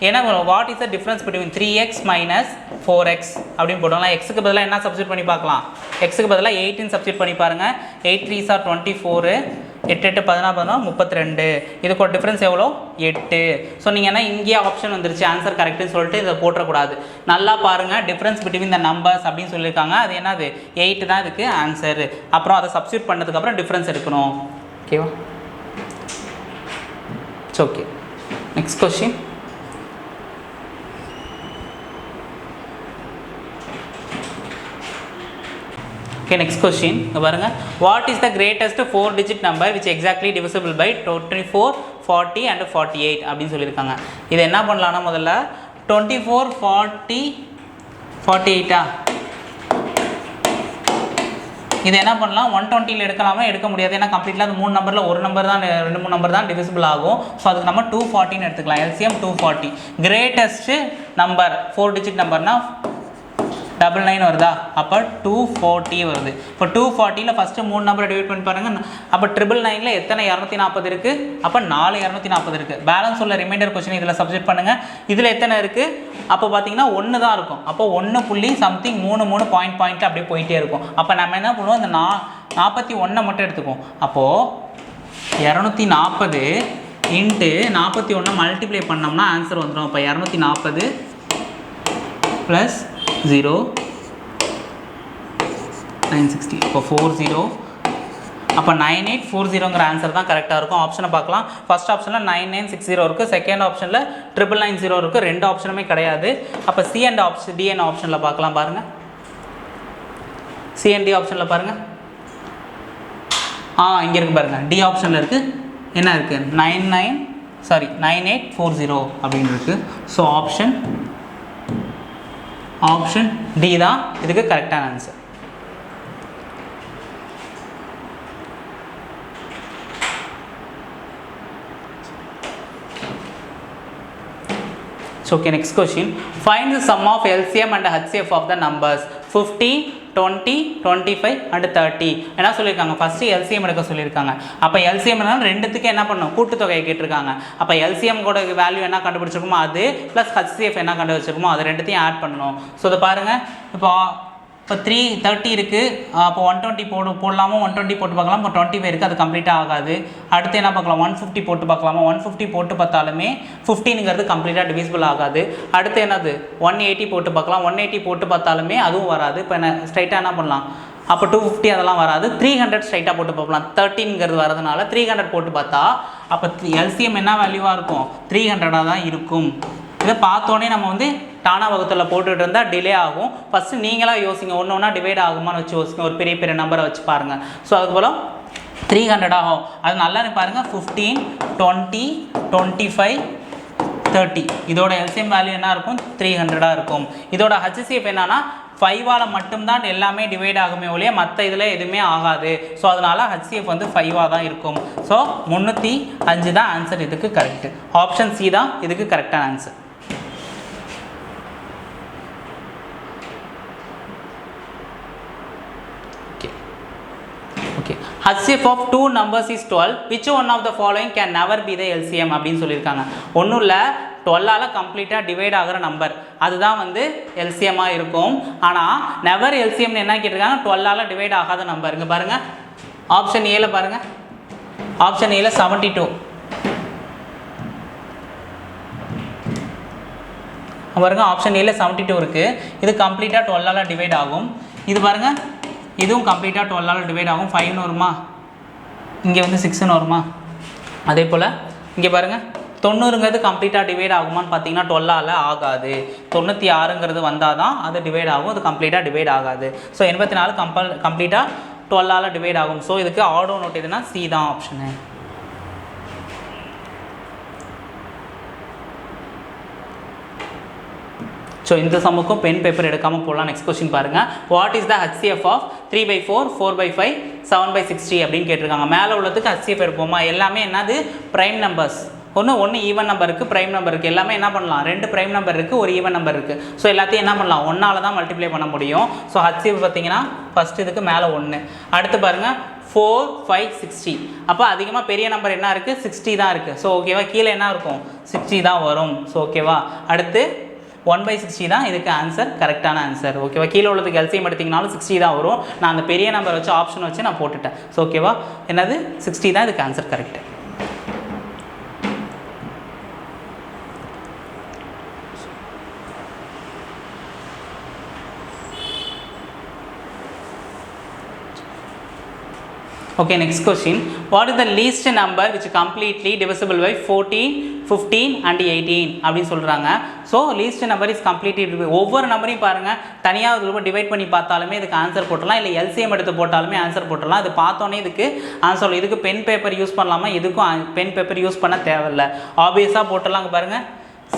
ஏன்னா what is the difference between 3x minus 4x அப்படின்னு போட்டோம்னா எக்ஸுக்கு பதிலாக என்ன சப்ஸ்டியூட் பண்ணி பார்க்கலாம், எக்ஸுக்கு பதிலாக 18 சப்ஸ்டியூட் பண்ணி பாருங்கள். 8 3s are 24, 8 8 14 32, இதுக்கு ஒரு டிஃப்ரென்ஸ் எவ்வளோ 8. ஸோ நீங்கள் என்ன இங்கேயே ஆப்ஷன் வந்துருச்சு ஆன்சர் கரெக்டுன்னு சொல்லிட்டு இதை போட்டுறக்கூடாது. நல்லா பாருங்கள் டிஃப்ரென்ஸ் பிட்வீன் த நம்பர்ஸ் அப்படின்னு சொல்லியிருக்காங்க. அது என்னது 8 தான் இதுக்கு ஆன்சர். அப்புறம் அதை சப்ஸ்டியூட் பண்ணதுக்கப்புறம் டிஃப்ரென்ஸ் எடுக்கணும். ஓகேவா? It's okay. Next question. Okay, next question. பாருங்க, what is the greatest 4-digit number which exactly divisible by 24, 40 and 48 அப்படின்னு சொல்லியிருக்காங்க. இது என்ன பண்ணலாம்னா முதல்ல 24, 40, 48 இது என்ன பண்ணலாம் 120 எடுக்கலாமா, எடுக்க முடியாது. ஏன்னா கம்ப்ளீட்லாம் அந்த 3 நம்பரில் ஒரு நம்பர் தான் 2-3 நம்பர் தான் டிவிசிபிள் ஆகும். ஸோ அதுக்கு நம்ம 240 எடுத்துக்கலாம். LCM 240. கிரேட்டஸ்ட் நம்பர் 4-digit நம்பர்னா 99 வருதா, அப்போ 240 வருது. இப்போ 240ல் ஃபஸ்ட்டு 3 நம்பரை டிவைட் பண்ணி பாருங்கள். அப்போ 999ல் எத்தனை 240 இருக்குது, அப்போ 4 240 இருக்குது. பேலன்ஸ் உள்ள ரிமைண்டர் கொஸ்டின் இதில் சப்ஜெக்ட் பண்ணுங்கள். இதில் எத்தனை இருக்குது, அப்போ பார்த்தீங்கன்னா 1 தான் இருக்கும். அப்போ 1.3 பாயிண்ட் அப்படியே போயிட்டே இருக்கும். அப்போ நம்ம என்ன பண்ணுவோம், இந்த 41 மட்டும் எடுத்துக்குவோம். அப்போது 240 இன்ட்டு 41 மல்டிப்ளை பண்ணோம்னா ஆன்சர் வந்துடும். அப்போ 240 ப்ளஸ் 0 960, இப்போ 40, அப்போ 9840ங்கிற ஆன்சர் தான் கரெக்டாக இருக்கும். ஆப்ஷனை பார்க்கலாம். ஃபர்ஸ்ட் ஆப்ஷனில் 9960 இருக்குது, செகண்ட் ஆப்ஷனில் 9990 இருக்குது. ரெண்டு ஆப்ஷனுமே கிடையாது. அப்போ C and option D and ஆப்ஷனில் பார்க்கலாம். பாருங்கள், சி அண்ட் டி ஆப்ஷனில் பாருங்கள். இங்கே இருக்குது பாருங்கள், டி ஆப்ஷனில் இருக்குது. என்ன இருக்குது 9840 அப்படின்னு இருக்குது. ஸோ ஆப்ஷன் டி தான் இதுக்கு கரெக்டான answer. Okay, next question. Find the sum of LCM and HCF of the numbers 15, 20, 25 and 30. என்ன சொல்லியிருக்காங்க, ஃபஸ்ட்டு LCM எடுக்க சொல்லியிருக்காங்க. அப்போ LCM ரெண்டுத்துக்கு என்ன பண்ணணும், கூட்டுத்தொகையை கேட்டிருக்காங்க. அப்போ LCM கூட வேல்யூ என்ன கண்டுபிடிச்சிருக்குமோ அது ப்ளஸ் HCF என்ன கண்டுபிடிச்சிருக்குமோ அது ரெண்டுத்தையும் ஆட் பண்ணணும். ஸோ இதை பாருங்கள், இப்போ 330 இருக்குது. அப்போ 120 போடலாமா, 120 போட்டு பார்க்கலாம். இப்போ 25 இருக்குது, அது கம்ப்ளீட்டாக ஆகாது. அடுத்து என்ன பார்க்கலாம், 150 போட்டு பார்க்கலாமா. 150 போட்டு பார்த்தாலுமே 15ங்கிறது கம்ப்ளீட்டாக டிவிசிபிள் ஆகாது. அடுத்து என்னது 180 போட்டு பார்க்கலாம். 180 போட்டு பார்த்தாலுமே அதுவும் வராது. இப்போ என்ன ஸ்ட்ரைட்டாக என்ன பண்ணலாம், அப்போ 250 அதெல்லாம் வராது. 300 ஸ்ட்ரைட்டாக போட்டு பார்க்கலாம். 13ங்கிறது வரதுனால 300 போட்டு பார்த்தா அப்போ LCM என்ன வேல்யூவாக இருக்கும், 300 தான் இருக்கும். இதை பார்த்தோன்னே நம்ம டானா வகுத்தில் போட்டுட்டு இருந்தால் டிலே ஆகும். ஃபஸ்ட்டு நீங்களாக யோசிங்க, ஒன்று ஒன்றா டிவைட் ஆகுமான்னு வச்சு யோசிங்க. ஒரு பெரிய பெரிய நம்பரை வச்சு பாருங்கள். ஸோ அதுபோல் 300 ஆகும். அது நல்லா பாருங்கள், 15, 20, 25, 30 இதோட LCM வேல்யூ என்ன இருக்கும், 300 இருக்கும். இதோட HCF என்னன்னா 5ஆல் மட்டும்தான் எல்லாமே டிவைட் ஆகுமே ஒழிய மற்ற இதில் எதுவுமே ஆகாது. ஸோ அதனால் HCF 5ஆக தான் இருக்கும். ஸோ 305 தான் ஆன்சர் இதுக்கு கரெக்டு. ஆப்ஷன் சி தான் இதுக்கு கரெக்டான answer. HCF of two numbers is 12. Which one of the following can never be the LCM அப்படின்னு சொல்லியிருக்காங்க. ஒன்றும் இல்லை, 12ஆல் கம்ப்ளீட்டாக டிவைட் ஆகிற நம்பர் அதுதான் LCMமாக இருக்கும். ஆனால் நெவர் LCMனு என்ன கேட்டிருக்காங்க, 12ஆல் டிவைட் ஆகாத நம்பர். இங்கே பாருங்கள், ஆப்ஷன் ஏல பாருங்கள், ஆப்ஷன் ஏல 72 பாருங்கள், ஆப்ஷன் ஏல 72 இருக்குது. இது கம்ப்ளீட்டாக 12ஆல் டிவைட் ஆகும். இது பாருங்கள், இதுவும் கம்ப்ளீட்டாக 12ஆல் டிவைட் ஆகும். 5ன்னு வருமா, இங்கே 6ன்னு வருமா. அதே போல் இங்கே பாருங்கள், 90ங்கிறது கம்ப்ளீட்டாக டிவைட் ஆகுமான்னு பார்த்தீங்கன்னா 12ஆல் ஆகாது. 96ங்கிறது வந்தால் தான் அது டிவைட் ஆகும், அது கம்ப்ளீட்டாக டிவைட் ஆகாது. ஸோ 84 கம்ப்ளீட்டாக 12ஆல் டிவைட் ஆகும். ஸோ இதுக்கு ஆடோ நோட் எதுனா சி தான் ஆப்ஷனு. ஸோ இந்த சம்முக்கும் பென் பேப்பர் எடுக்காமல் போடலாம். நெக்ஸ்ட் கொஸ்டின் பாருங்கள், what is the HCF of 3/4, 4/5, 7/60 அப்படின்னு கேட்டிருக்காங்க. மேலே உள்ளதுக்கு HCF எடுப்போமா, எல்லாமே என்னது ப்ரைம் நம்பர்ஸ். ஒன்று ஈவன் நம்பர் இருக்குது, ப்ரைம் நம்பர் இருக்குது. எல்லாமே என்ன பண்ணலாம், 2 ப்ரைம் நம்பர் இருக்குது, ஒரு ஈவன் நம்பர் இருக்குது. ஸோ எல்லாத்தையும் என்ன பண்ணலாம், 1ஆல் தான் மல்டிப்ளை பண்ண முடியும். ஸோ HCF பார்த்தீங்கன்னா ஃபஸ்ட் இதுக்கு மேலே 1. அடுத்து பாருங்கள் 4 5 60. அப்போ அதிகமாக பெரிய நம்பர் என்ன இருக்குது 60 தான் இருக்குது. ஸோ ஓகேவா, கீழே என்ன இருக்கும் 60 தான் வரும். ஸோ ஓகேவா, அடுத்து 1/60 தான் இதுக்கு ஆன்சர், கரெக்டான ஆன்சர். ஓகேவா, கீழே உள்ளதுக்கு எல்சிஎம் எடுத்திங்கனாலும் 60 தான் வரும். நான் அந்த பெரிய நம்பர் வச்சு ஆப்ஷன் வச்சு நான் போட்டுட்டேன். ஸோ ஓகேவா, என்னது 60 தான் இதுக்கு answer, correct. Okay, next question. What is the least number which completely divisible by 14, 15 and 18 அப்படின்னு சொல்கிறாங்க. So least number is completely ஒவ்வொரு நம்பரையும் பாருங்கள், தனியாக டிவைட் பண்ணி பார்த்தாலுமே இதுக்கு ஆன்சர் போட்டலாம், இல்லை எல்சிஎம் எடுத்து போட்டாலுமே ஆன்சர் போட்டலாம். இது பார்த்தோன்னே இதுக்கு ஆன்சர். இதுக்கு பென் பேப்பர் யூஸ் பண்ணலாமா? இதுக்கும் பென் பேப்பர் யூஸ் பண்ண தேவையில்லை, ஆப்வியஸாக போட்டலாம். பாருங்கள்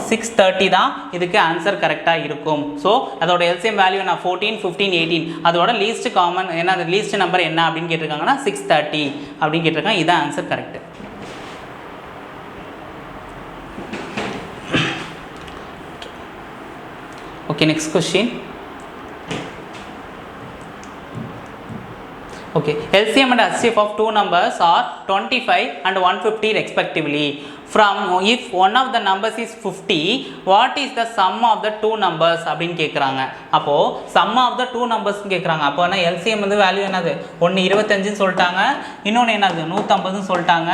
630 தான் இதுக்கு ஆன்சர் கரெக்டாக இருக்கும். ஸோ அதோட எல்சிஎம் வேல்யூ என்ன 14, 15, 18. அதோட லீஸ்ட் காமன் என்ன, அது லீஸ்ட் நம்பர் என்ன அப்படின்னு கேட்டிருக்காங்கன்னா 630 அப்படின்னு கேட்டிருக்காங்க. இதுதான் answer correct. Okay, next question. Okay, LCM and HCF of two numbers are 25 and 150 respectively. From if one of the numbers is 50, what is the sum of the two numbers அப்படின்னு கேட்குறாங்க. அப்போது sum of the two numbers கேட்குறாங்க. அப்போ என்ன LCM வந்து value என்னது, ஒன்று 25ன்னு சொல்லிட்டாங்க, இன்னொன்று என்னது 150ன்னு சொல்லிட்டாங்க,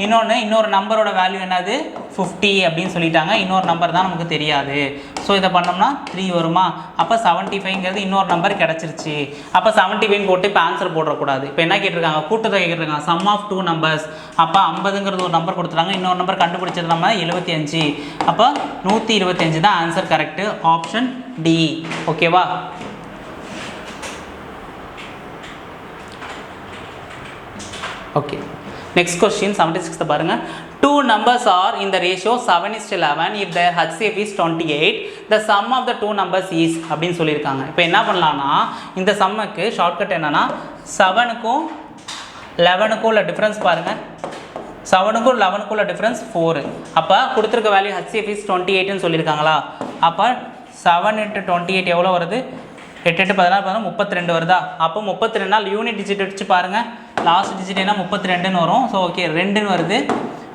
இன்னொரு நம்பரோட வேல்யூ என்னது 50 அப்படின்னு சொல்லிட்டாங்க. இன்னொரு நம்பர் தான் நமக்கு தெரியாது. ஸோ இதை பண்ணோம்னா 3 வருமா? அப்போ 75ங்கிறது இன்னொரு நம்பர் கிடச்சிருச்சு. அப்போ 75 போட்டு இப்போ ஆன்சர் போடக்கூடாது. இப்போ என்ன கேட்டிருக்காங்க, கூட்டுத்தொகை கேட்டிருக்காங்க, சம் ஆஃப் டூ நம்பர்ஸ். அப்போ 50ங்கிறது ஒரு நம்பர் கொடுத்துறாங்க, இன்னொரு நம்பர் கண்டுபிடிச்சது நம்ம 75. அப்போ 125 தான் ஆன்சர் கரெக்ட், ஆப்ஷன் டி. ஓகேவா, ஓகே. நெக்ஸ்ட் கொஸ்டின் 76 பாருங்க. Two numbers are in the ratio 7:11 if their HCF is 28. The sum of the two numbers is அப்படின்னு சொல்லியிருக்காங்க. இப்போ என்ன பண்ணலாம்னா, இந்த சம்முக்கு ஷார்ட்கட் என்னன்னா 7க்கும் 11க்கும் உள்ள டிஃப்ரென்ஸ் பாருங்கள். 7க்கும் 11க்கும் உள்ள டிஃப்ரென்ஸ் 4. அப்போ கொடுத்துருக்க வேல்யூ HCF is 28ன்னு சொல்லியிருக்காங்களா? அப்போ 7 × 28 எவ்வளோ வருது? 8 8 14 32 வருதா? அப்போ 32 நாள் யூனிட் டிஜிட் வச்சு பாருங்கள், லாஸ்ட் டிஜிட் என்ன 32ன்னு வரும். ஸோ ஓகே, 2ன்னு வருது.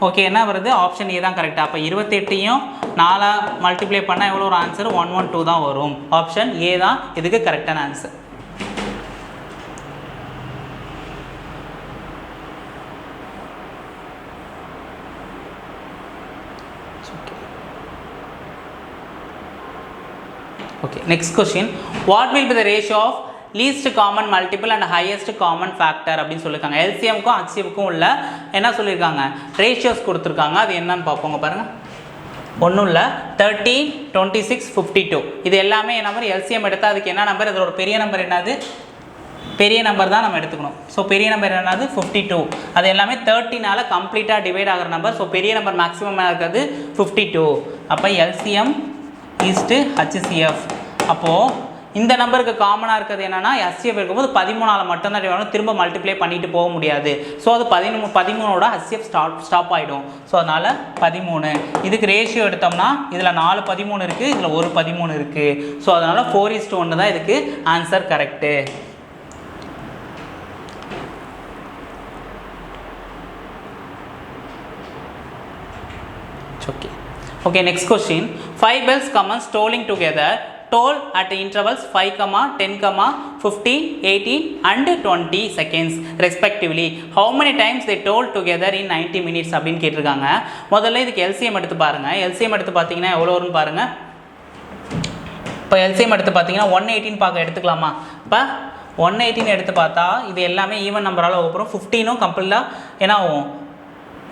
ஓகே, என்ன வருது? ஆப்ஷன் ஏ தான் கரெக்டாக. அப்போ 28யும் 4 மல்டிப்ளை பண்ணால் எவ்வளோ ஒரு ஆன்சர் 112 தான் வரும். ஆப்ஷன் ஏ தான் இதுக்கு கரெக்டான answer. Okay, next question. What will be the ratio of least common multiple and highest common factor அப்படின்னு சொல்லியிருக்காங்க. எல்சிஎம்க்கும் ஹச்சிஎஃப்க்கும் உள்ள என்ன சொல்லியிருக்காங்க, ரேஷியோஸ் கொடுத்துருக்காங்க. அது என்னன்னு பார்ப்போங்க. பாருங்கள், ஒன்றும் இல்லை, 13, 26, 52. இது எல்லாமே என்ன நம்பர், எல்சிஎம் எடுத்தால் அதுக்கு என்ன நம்பர், அதோட பெரிய நம்பர் என்னது, பெரிய நம்பர் தான் நம்ம எடுத்துக்கணும். ஸோ பெரிய நம்பர் என்னது 52. அது எல்லாமே 13ஆல் கம்ப்ளீட்டாக டிவைட் ஆகிற நம்பர். ஸோ பெரிய நம்பர் மேக்ஸிமம் இருக்கிறது 52. அப்போ எல்சிஎம் ஈஸ்ட்டு HCF. அப்போது இந்த நம்பருக்கு காமனாக இருக்கிறது என்னென்னா, HCF இருக்கும்போது 13ஆல் மட்டும்தான் டிவைட், திரும்ப மல்டிப்ளை பண்ணிட்டு போக முடியாது. ஸோ அது 13ஓட HCF ஸ்டாப் ஆகிடும். ஸோ அதனால் 13. இதுக்கு ரேஷியோ எடுத்தோம்னா இதில் 4 13 இருக்குது, இதில் ஒரு 13 இருக்குது. ஸோ அதனால் 4:1 தான் இதுக்கு answer correct. Okay, next question. 5 bells come tolling together, toll at intervals 5, 10, 15, 18 and 20 seconds respectively. How many times they toll together in 90 minutes அப்படின்னு கேட்டிருக்காங்க. முதல்ல இதுக்கு எல்சிஎம் எடுத்து பாருங்கள். எல்சிஎம் எடுத்து பார்த்தீங்கன்னா எவ்வளோ வரும்னு பாருங்கள். இப்போ எல்சிஎம் எடுத்து பார்த்தீங்கன்னா 118 பார்க்க எடுத்துக்கலாமா? இப்போ 118 எடுத்து பார்த்தா இது எல்லாமே ஈவன் நம்பரால் வகுப்புறோம். 15ம் கம்ப்ளீட்டாக என்ன ஆகும்,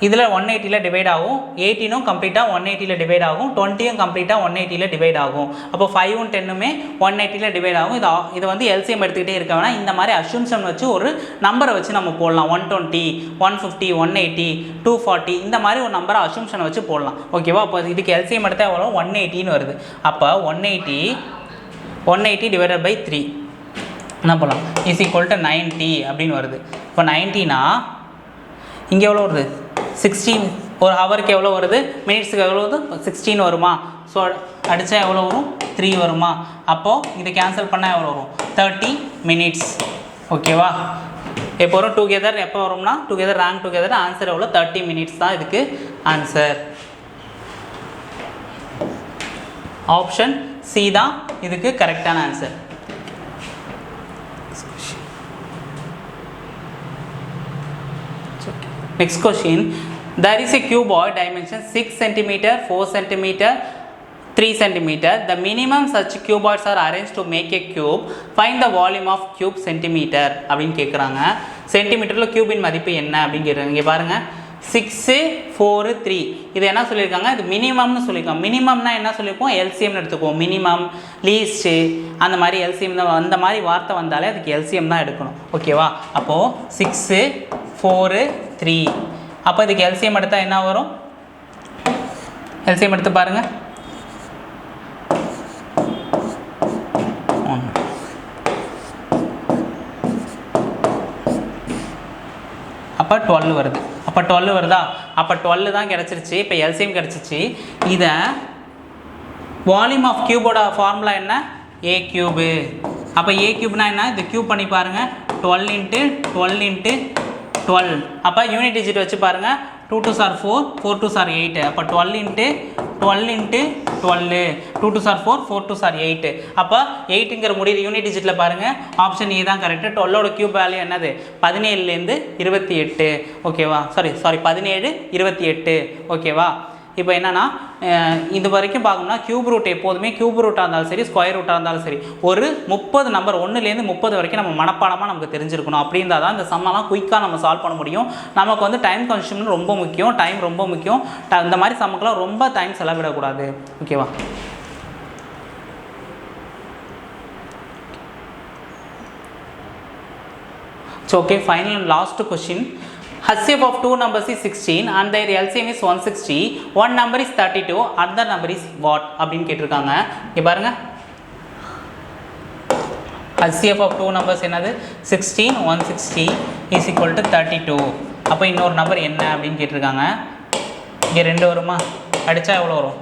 இதில் 180ல் டிவைட் ஆகும். 18ம் கம்ப்ளீட்டாக 180ல் டிவைட் ஆகும். 20ம் கம்ப்ளீட்டாக 180ல் டிவைட் ஆகும். அப்போ 5ம் 10மே 180ல் டிவைட் ஆகும். இது வந்து எல்சிஎம் எடுத்துக்கிட்டே இருக்க வேணாம். இந்த மாதிரி அசம்ஷன் வச்சு ஒரு நம்பரை வச்சு நம்ம போடலாம். 120, 150, 180, 240 இந்த மாதிரி ஒரு நம்பரை அசம்ஷனை வச்சு போடலாம். ஓகேவா? அப்போ இதுக்கு எல்சிஎம் எடுத்தால் எவ்வளோ 180ன்னு வருது. அப்போ 180 டிவைடட் பை 3 என்ன போடலாம், இஸ் ஈக்குவல் டு 90 அப்படின்னு வருது. இப்போ 90னா இங்கே எவ்வளோ வருது 16. ஒரு ஹவருக்கு எவ்வளோ வருது, மினிட்ஸுக்கு எவ்வளோ வருது 16 வருமா? ஸோ அடித்தா எவ்வளோ வரும் 3 வருமா? அப்போது இதை கேன்சல் பண்ணால் எவ்வளோ வரும் 30 minutes. ஓகேவா? எப்போ வரும் டுகெதர் எப்போ வரும்னா டுகெதர் ரேங்க் டுகெதர் ஆன்சர் எவ்வளோ 30 மினிட்ஸ் தான் இதுக்கு ஆன்சர். ஆப்ஷன் சி தான் இதுக்கு கரெக்டான answer. Next question, there is a cuboid dimension 6 cm, 4 cm, 3 cm. The minimum such cuboids are arranged to make a cube. Find the volume of cube centimeter அப்படின்னு கேட்குறாங்க. சென்டிமீட்டரில் கியூபின் மதிப்பு என்ன அப்படின்னு கேட்குறாங்க. இங்கே பாருங்கள் 6 4 3 இது என்ன சொல்லியிருக்காங்க, இது மினிமம்னு சொல்லியிருக்காங்க. மினிமம்னா என்ன சொல்லியிருக்கோம், எல்சிஎம்னு எடுத்துக்குவோம். மினிமம் லீஸ்ட்டு அந்த மாதிரி எல்சிஎம் தான், அந்த மாதிரி வார்த்தை வந்தாலே அதுக்கு எல்சிஎம் தான் எடுக்கணும். ஓகேவா? அப்போது 6 4 3 அப்போ இதுக்கு எல்சிஎம் எடுத்தால் என்ன வரும், எல்சிஎம் எடுத்து பாருங்கள். அப்போ 12 வருது. அப்போ 12 வருதா, அப்போ 12 தான் கிடச்சிருச்சு. இப்போ எல்சிஎம் கிடச்சிச்சு. இதை வால்யூம் ஆஃப் கியூபோட ஃபார்முலா என்ன, ஏ கியூபு. அப்போ ஏ கியூப்னா என்ன, இது கியூப் பண்ணி பாருங்கள். 12 × 12 × 12. அப்போ யூனிட் டிஜிட் வச்சு பாருங்கள். 2 2s are 4, 4 2s are 8. அப்போ 12 × 12 × 12, 2 2s are 4, 4 2s are 8. அப்போ 8ங்கிற முடியுது யூனிட் டிஜிட்டில் பாருங்கள். ஆப்ஷன் ஏ தான் கரெக்டு. 12ஓட கியூப் வேல்யூ என்னது, 17லேருந்து 28. ஓகேவா? சாரி 17 28. ஓகேவா? இப்போ என்னென்னா இது வரைக்கும் பார்க்கணும்னா கியூப் ரூட் எப்போதுமே கியூப் ரூட்டாக இருந்தாலும் சரி ஸ்கொயர் ரூட்டாக இருந்தாலும் சரி ஒரு 30 நம்பர் 1லேருந்து 30 வரைக்கும் நம்ம மனப்பாடமாக நமக்கு தெரிஞ்சிருக்கணும். அப்படி இருந்தால் தான் இந்த சம்மெல்லாம் குயிக்காக நம்ம சால்வ் பண்ண முடியும். நமக்கு வந்து டைம் கன்சியூம் ரொம்ப முக்கியம், டைம் ரொம்ப முக்கியம். இந்த மாதிரி சம்முக்கெல்லாம் ரொம்ப டைம் செலவிடக்கூடாது. ஓகேவா? So okay, final and last question. HCF of two numbers is 16 and their LCM is 160. One number is 32, other number is what அப்படின்னு கேட்டிருக்காங்க. இங்கே பாருங்க, HCF of two numbers என்னது, 16 160 is equal to 32. அப்போ இன்னொரு நம்பர் என்ன அப்படின்னு கேட்டிருக்காங்க. இங்கே 2 வருமா, அடித்தா எவ்வளோ வரும்,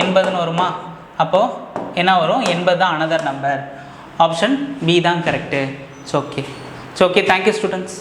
80ன்னு வருமா. அப்போது என்ன வரும், 80 தான் another number. ஆப்ஷன் பி தான் correct. It's okay. It's okay. Thank you, students.